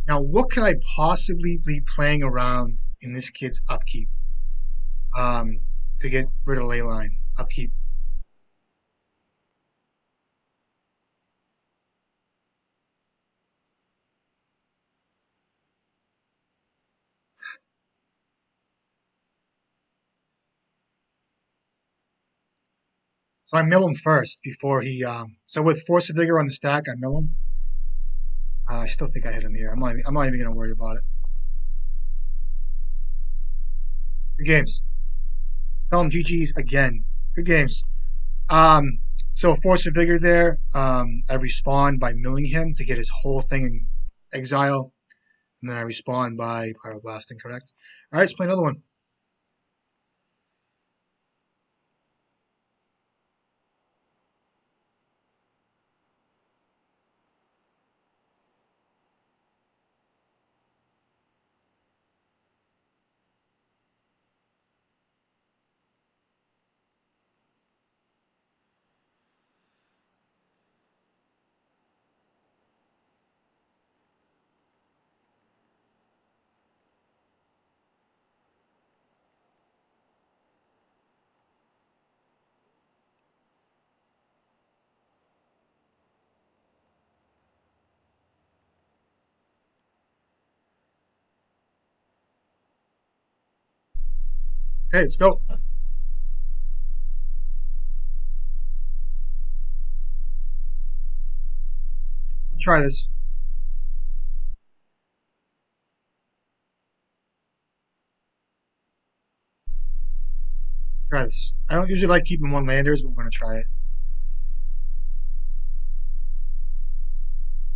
Now, what could I possibly be playing around in this kid's upkeep um, to get rid of Leyline? Upkeep. So I mill him first before he. So with Force of Vigor on the stack, I mill him. I still think I hit him here. I'm not even going to worry about it. Good games. Tell him GG's again. Good games. Um, so Force of Vigor there. I respawn by milling him to get his whole thing in exile, and then I respawn by pyroblasting. Correct. All right, let's play another one. Okay, let's go. I'll try this. Try this. I don't usually like keeping one landers, but we're gonna try it.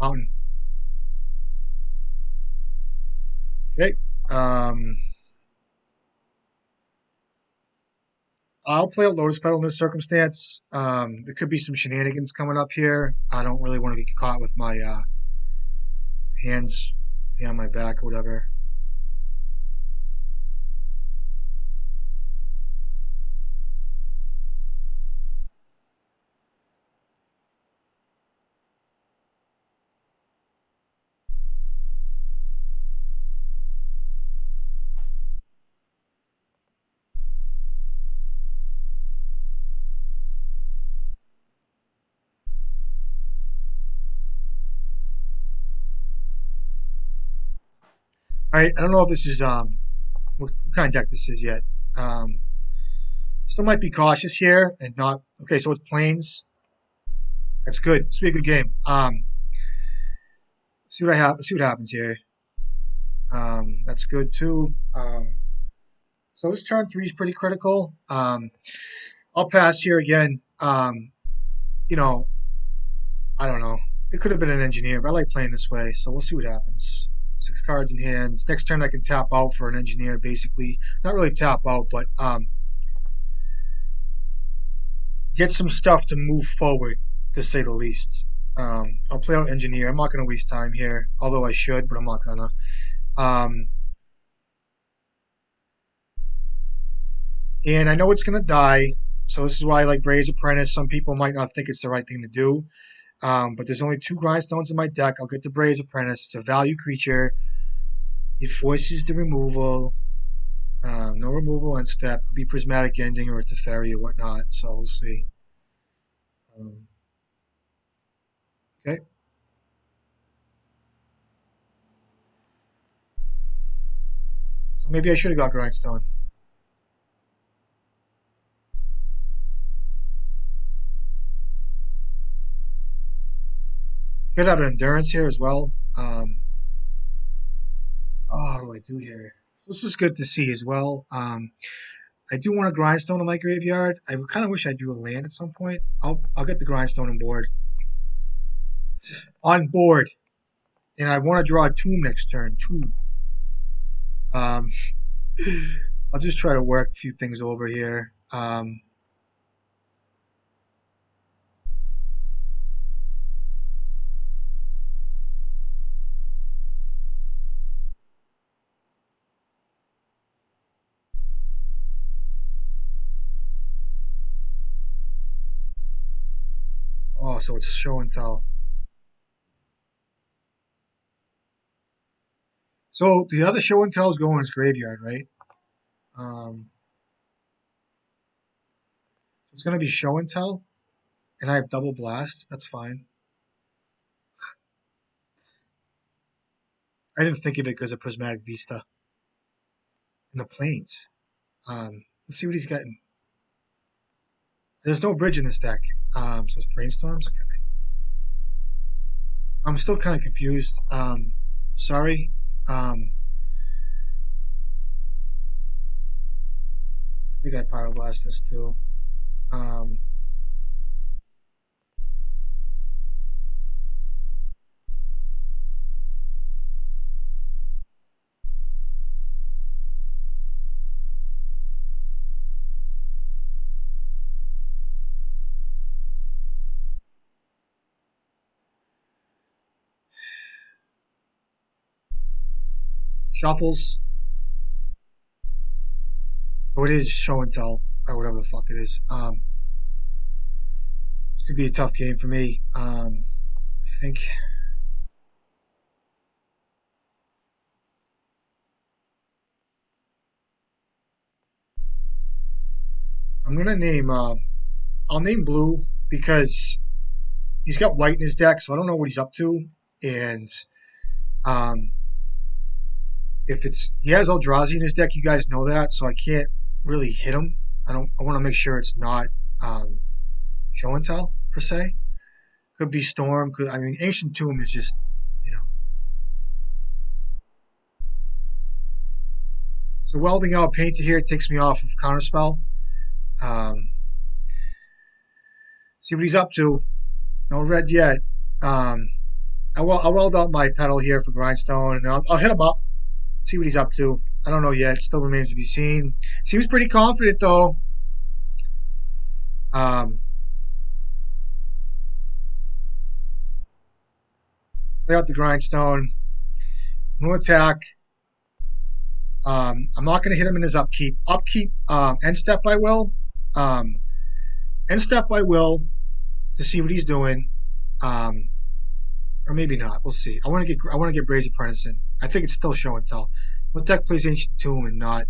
Mountain. Okay. Um, I'll play a Lotus Petal in this circumstance. There could be some shenanigans coming up here. I don't really want to get caught with my hands behind my back or whatever. All right. I don't know if this is what kind of deck this is yet. Um, Still might be cautious here and not. Okay, so it's planes. That's good. It's be a good game. See what I have. See what happens here. That's good too. So this turn 3 is pretty critical. I'll pass here again. You know, I don't know. It could have been an engineer, but I like playing this way, so we'll see what happens. 6 cards in hands. Next turn I can tap out for an engineer, basically. Not really tap out, but get some stuff to move forward, to say the least. I'll play out engineer. I'm not going to waste time here, although I should, but I'm not going to. And I know it's going to die, so this is why I like Brave's Apprentice. Some people might not think it's the right thing to do. But there's only 2 grindstones in my deck. I'll get the Brave's Apprentice. It's a value creature. It forces the removal. No removal on step. Could be Prismatic Ending or a Teferi or whatnot. So we'll see. Okay. So maybe I should have got Grindstone. Could have an Endurance here as well. What do I do here? So this is good to see as well. I do want a Grindstone in my graveyard. I kind of wish I drew a land at some point. I'll get the Grindstone on board. On board. And I want to draw a tomb next turn, too. I'll just try to work a few things over here. Oh, so it's show and tell. So the other show and tell is going in his graveyard, right? It's going to be show and tell, and I have double blast. That's fine. I didn't think of it because of Prismatic Vista and the planes. Let's see what he's getting. There's no bridge in this deck, so it's brainstorms. Okay. I'm still kind of confused. Sorry. I think I Pyroblast this too. Shuffles. So it is show and tell, or whatever the fuck it is. It's gonna be a tough game for me. I think I'm gonna name. I'll name blue because he's got white in his deck, so I don't know what he's up to. And um, if it's he has Eldrazi in his deck, you guys know that, so I can't really hit him. I want to make sure it's not show and tell per se. Could be storm. I mean, Ancient Tomb is just you know. So welding out painted here takes me off of counterspell. Um, see what he's up to. No red yet. I'll weld out my pedal here for Grindstone, and then I'll hit him up, see what he's up to. I don't know yet. Still remains to be seen. Seems pretty confident, though. Play out the Grindstone. No attack. I'm not going to hit him in his upkeep. Upkeep, end step I will. End step I will to see what he's doing. Or maybe not. We'll see. I want to get Brave's Apprentice in. I think it's still show and tell. What deck plays Ancient Tomb and not?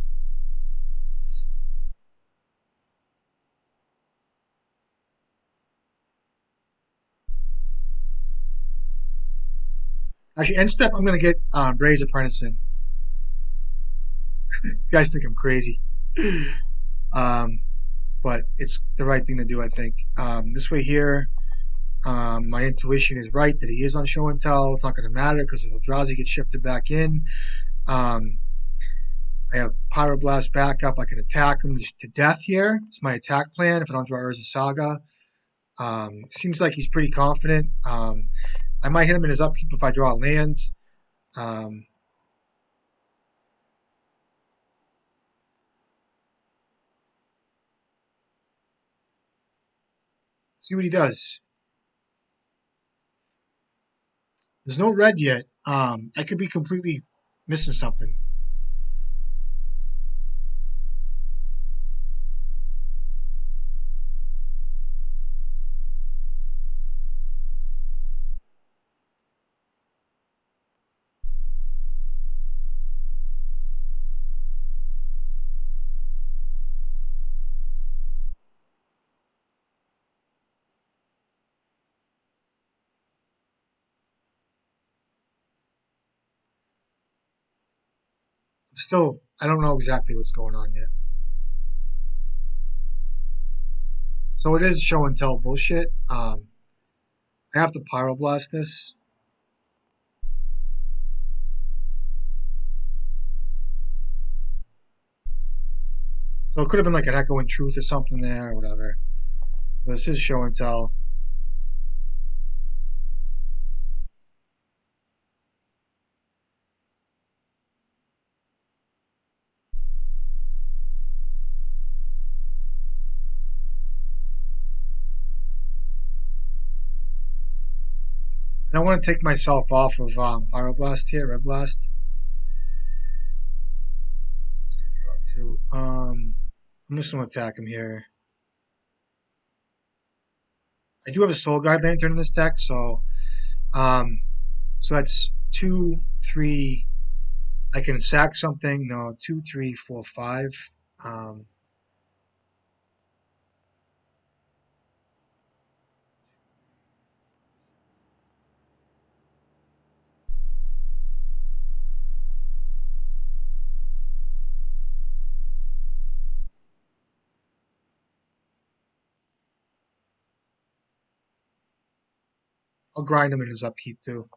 Actually, end step, I'm going to get Brave's Apprentice in. You guys think I'm crazy. But it's the right thing to do, I think. This way here, my intuition is right that he is on show and tell. It's not going to matter because Eldrazi gets shifted back in. I have Pyroblast backup. I can attack him to death here. It's my attack plan if I don't draw Urza Saga. Seems like he's pretty confident. I might hit him in his upkeep if I draw lands. See what he does. There's no red yet. I could be completely missing something. Still, I don't know exactly what's going on yet. So it is show and tell bullshit. I have to Pyroblast this. So it could have been like an Echo in Truth or something there or whatever. But this is show and tell. And I want to take myself off of Pyroblast here, Red Blast. Let's get draw two. I'm just going to attack him here. I do have a Soul Guide Lantern in this deck, so that's 2, 3. I can sack something. No, 2, 3, 4, 5. I'll grind him in his upkeep too.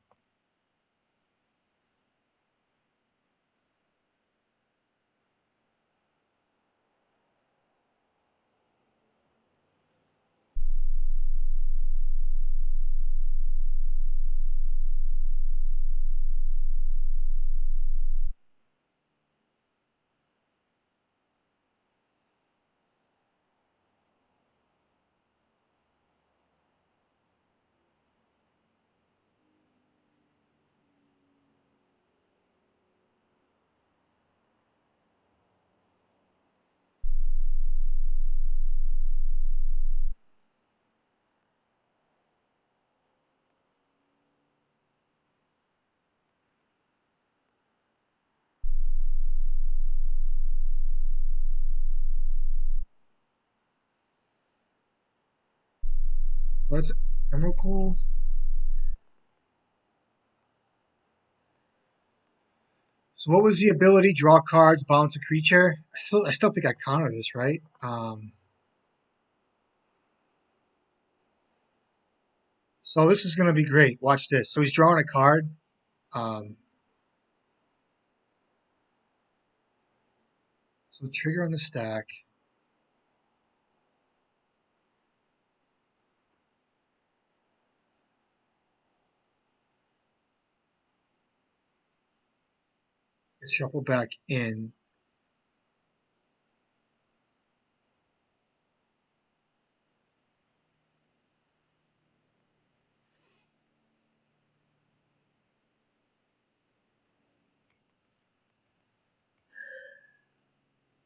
So that's Emerald Cool. So what was the ability? Draw cards, bounce a creature. I still think I counter this, right? So this is going to be great. Watch this. So he's drawing a card. Um, so trigger on the stack. Get shuffle back in.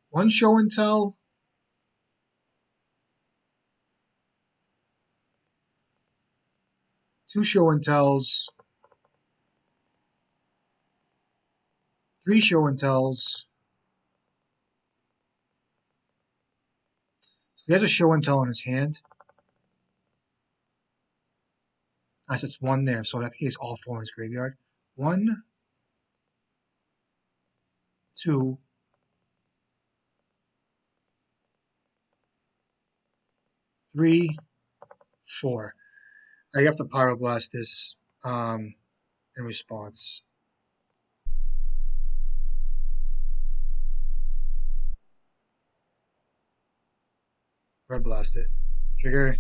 One show and tell. Two show and tells. Three show and tells. He has a show and tell in his hand. Nice, it's one there, so I think he has all four in his graveyard. 1, 2, 3, 4. I have to Pyroblast this in response. Red blast it. Trigger.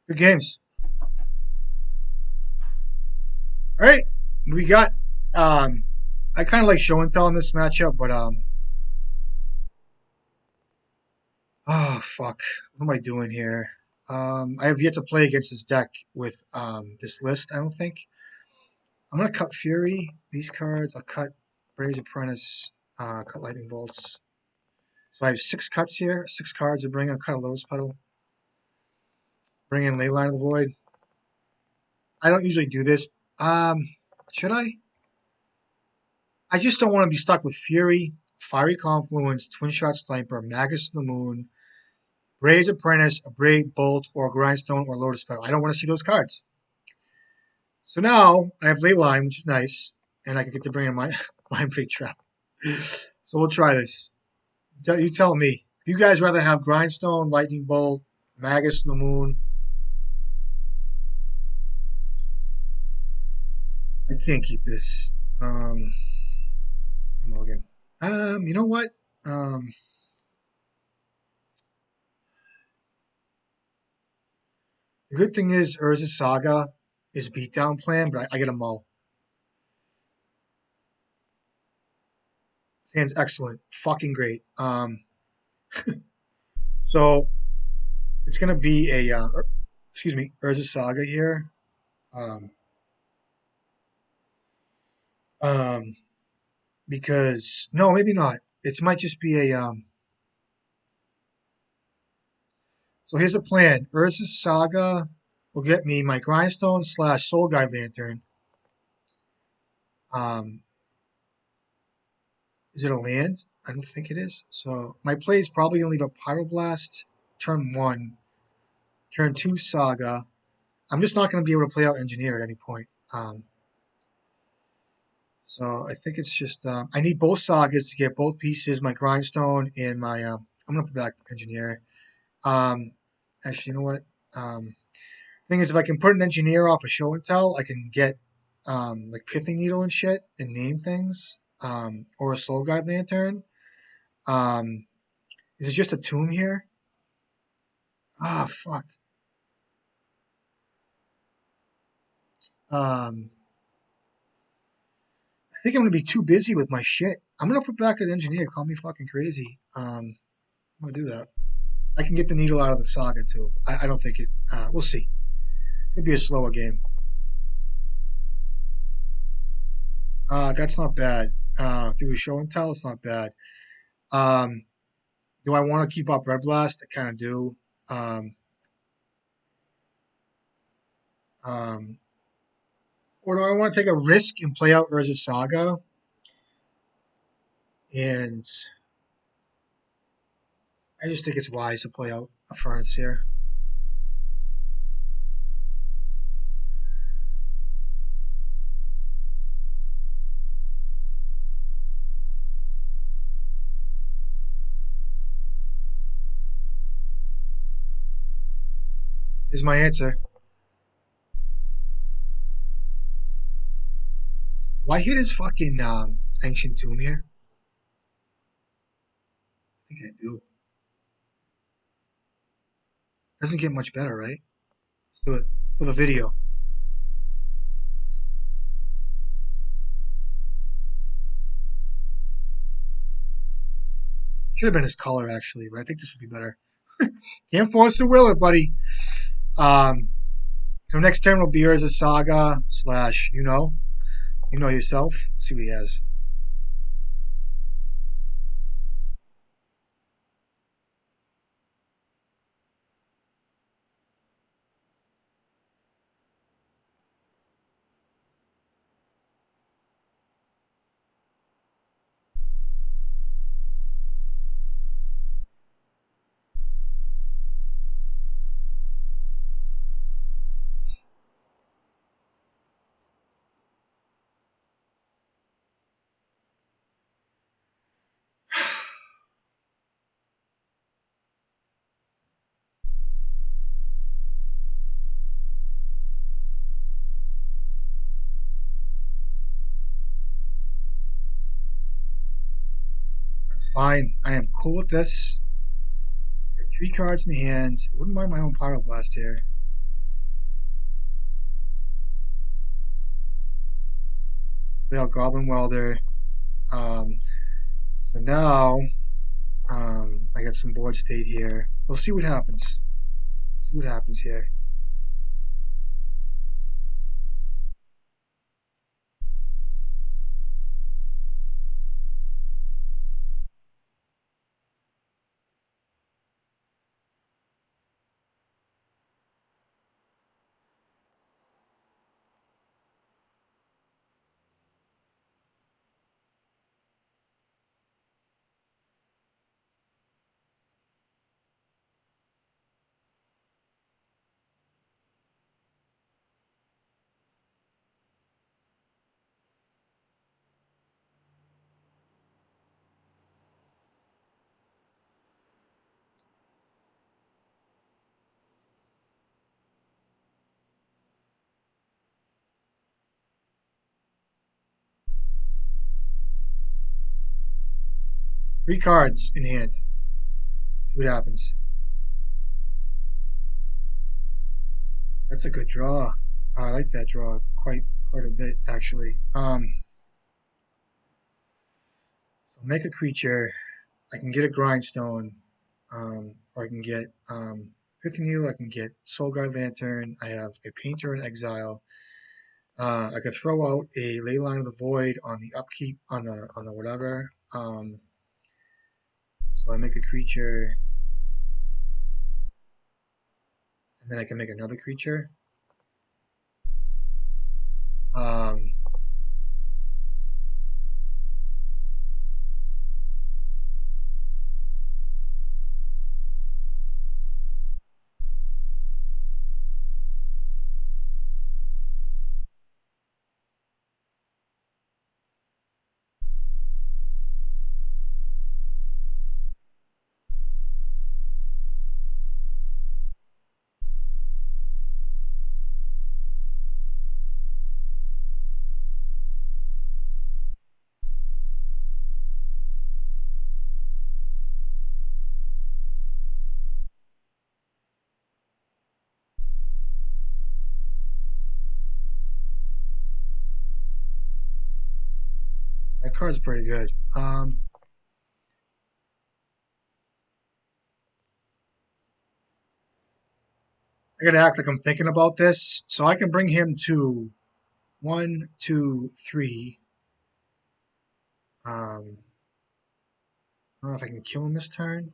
Good games. All right, we got. I kind of like show and tell in this matchup, but oh fuck, what am I doing here? I have yet to play against this deck with this list. I don't think I'm gonna cut Fury. These cards. I'll cut Braze Apprentice. Cut Lightning Bolts. So I have 6 cuts here. 6 cards to bring in. Cut a Lotus Petal. Bring in Leyline of the Void. I don't usually do this. Should I? I just don't want to be stuck with Fury, Fiery Confluence, Twin Shot Sniper, Magus of the Moon, Braze Apprentice, a Brave Bolt, or Grindstone, or Lotus Petal. I don't want to see those cards. So now I have Leyline, which is nice, and I can get to bring in my Mind Break Trap. So we'll try this. You tell me. If you guys rather have Grindstone, Lightning Bolt, Magus of the Moon, I can't keep this. Mulligan. You know what? Um, the good thing is Urza Saga is a beatdown plan, but I get a mull. Stands excellent. Fucking great. So it's gonna be a excuse me, Urza Saga here. Um, um, because no, maybe not. It might just be a so here's a plan. Urza Saga will get me my Grindstone slash Soul Guide Lantern. Um, is it a land? I don't think it is. So my play is probably gonna leave a Pyroblast turn 1, turn 2 Saga. I'm just not gonna be able to play out Engineer at any point. So I think it's just I need both sagas to get both pieces, my grindstone and my I'm gonna put back engineer. Um, actually, you know what? Thing is, if I can put an engineer off a show and tell, I can get like pithing needle and shit and name things. Or a soul guide lantern. Um, is it just a tomb here? Ah, fuck. Um, I think I'm gonna be too busy with my shit. I'm gonna put back an engineer. Call me fucking crazy. I'm gonna do that. I can get the needle out of the saga too. I don't think it. We'll see. Could be a slower game. That's not bad. Through a show and tell, it's not bad. Um, do I want to keep up Red Blast? I kind of do. Um, um, or do I want to take a risk and play out Urza Saga? And I just think it's wise to play out a Furnace here. Is my answer. Do I hit his fucking Ancient Tomb here? I think I do. Doesn't get much better, right? Let's do it for the video. Should have been his color actually, but I think this would be better. Can't force the will it, buddy. Um, so next turn will be Urza Saga slash you know yourself. Let's see what he has. Fine. I am cool with this. Got 3 cards in the hand. Wouldn't mind my own Pyroblast here. Play out Goblin Welder. So now I got some board state here. We'll see what happens. See what happens here. Three cards in hand. See what happens. That's a good draw. I like that draw quite a bit actually. So make a creature. I can get a grindstone, or I can get Pith Needle. I can get Soul Guard Lantern. I have a Painter in Exile. I could throw out a Leyline of the Void on the upkeep on the whatever. So I make a creature, and then I can make another creature. Um, that card's pretty good. I gotta act like I'm thinking about this, so I can bring him to 1, 2, 3. I don't know if I can kill him this turn.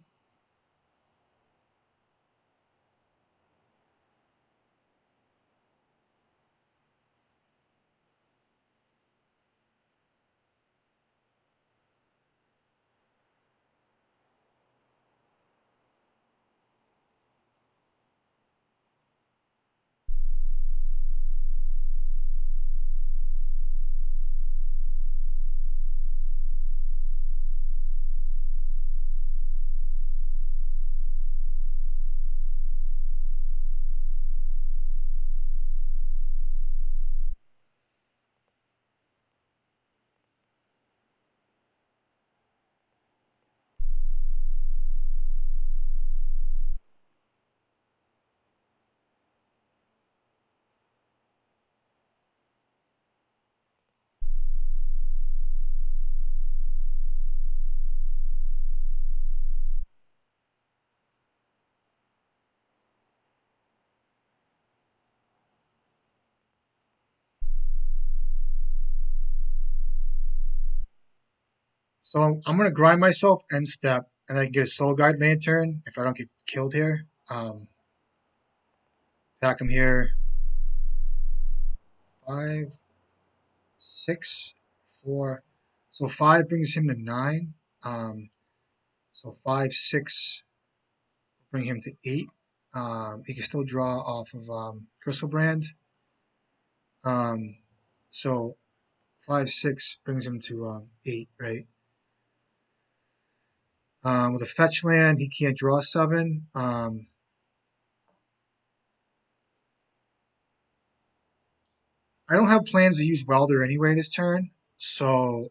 So I'm gonna grind myself end step, and I can get a Soul Guard Lantern if I don't get killed here. Attack him here. 5, 6, 4. So 5 brings him to 9. So 5, 6 bring him to 8. He can still draw off of Crystal Brand. So 5, 6 brings him to 8, right? With a fetch land, he can't draw 7. I don't have plans to use Welder anyway this turn, so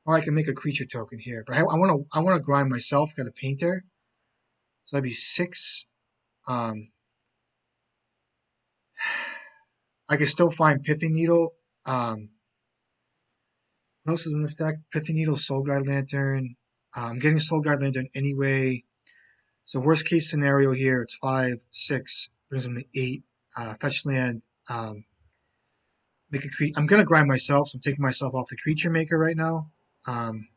Or I can make a creature token here. But I want to grind myself. Got a painter. So that'd be 6. Um, I can still find Pithing Needle. What else is in this deck? Pithing Needle, Soul Guide Lantern. I'm getting Soul Guide Lantern anyway. So worst case scenario here, it's 5, 6, brings them to 8. Fetch land. Make a I'm gonna grind myself, so I'm taking myself off the creature maker right now. Um,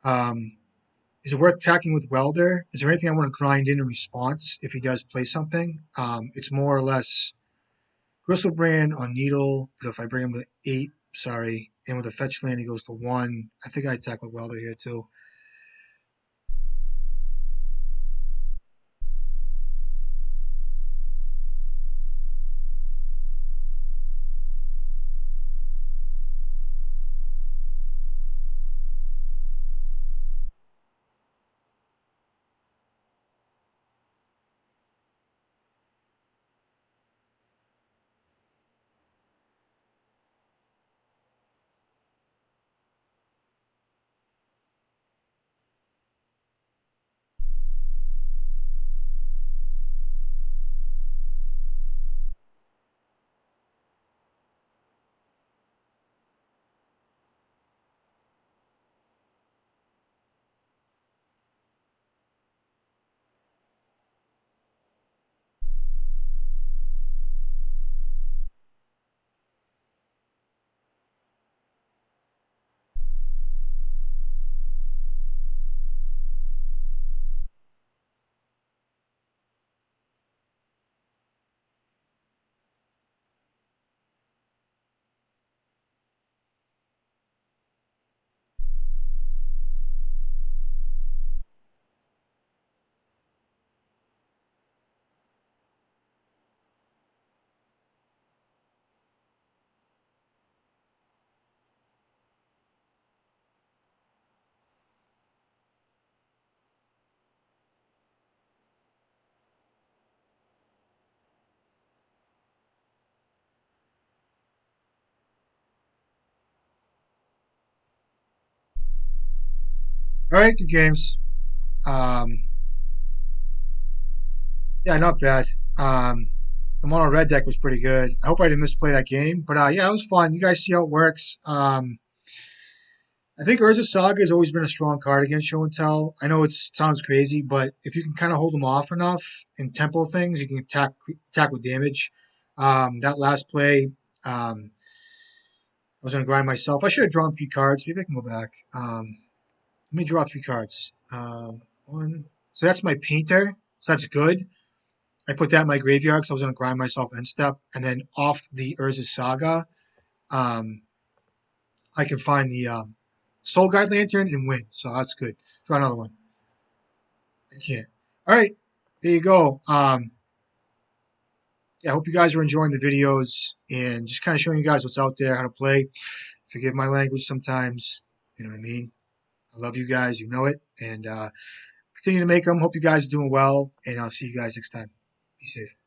um, is it worth attacking with Welder? Is there anything I want to grind in response if he does play something? It's more or less Gristlebrand on Needle, but if I bring him to 8, sorry, and with a fetch land he goes to 1. I think I attack with Welder here too. All right, good games. Um, yeah, not bad. The mono red deck was pretty good. I hope I didn't misplay that game, but yeah, it was fun. You guys see how it works. I think Urza Saga has always been a strong card against Show and Tell. I know it sounds crazy, but if you can kind of hold them off enough and tempo things, you can attack with damage. That last play, I was going to grind myself. I should have drawn 3 cards. Maybe I can go back. Let me draw 3 cards. One. So that's my painter. So that's good. I put that in my graveyard because I was going to grind myself end step. And then off the Urza Saga, um, I can find the Soul Guide Lantern and win. So that's good. Draw another one. I can't. All right. There you go. Yeah, I hope you guys are enjoying the videos and just kind of showing you guys what's out there, how to play. Forgive my language sometimes. You know what I mean? I love you guys. You know it. And continue to make them. Hope you guys are doing well. And I'll see you guys next time. Be safe.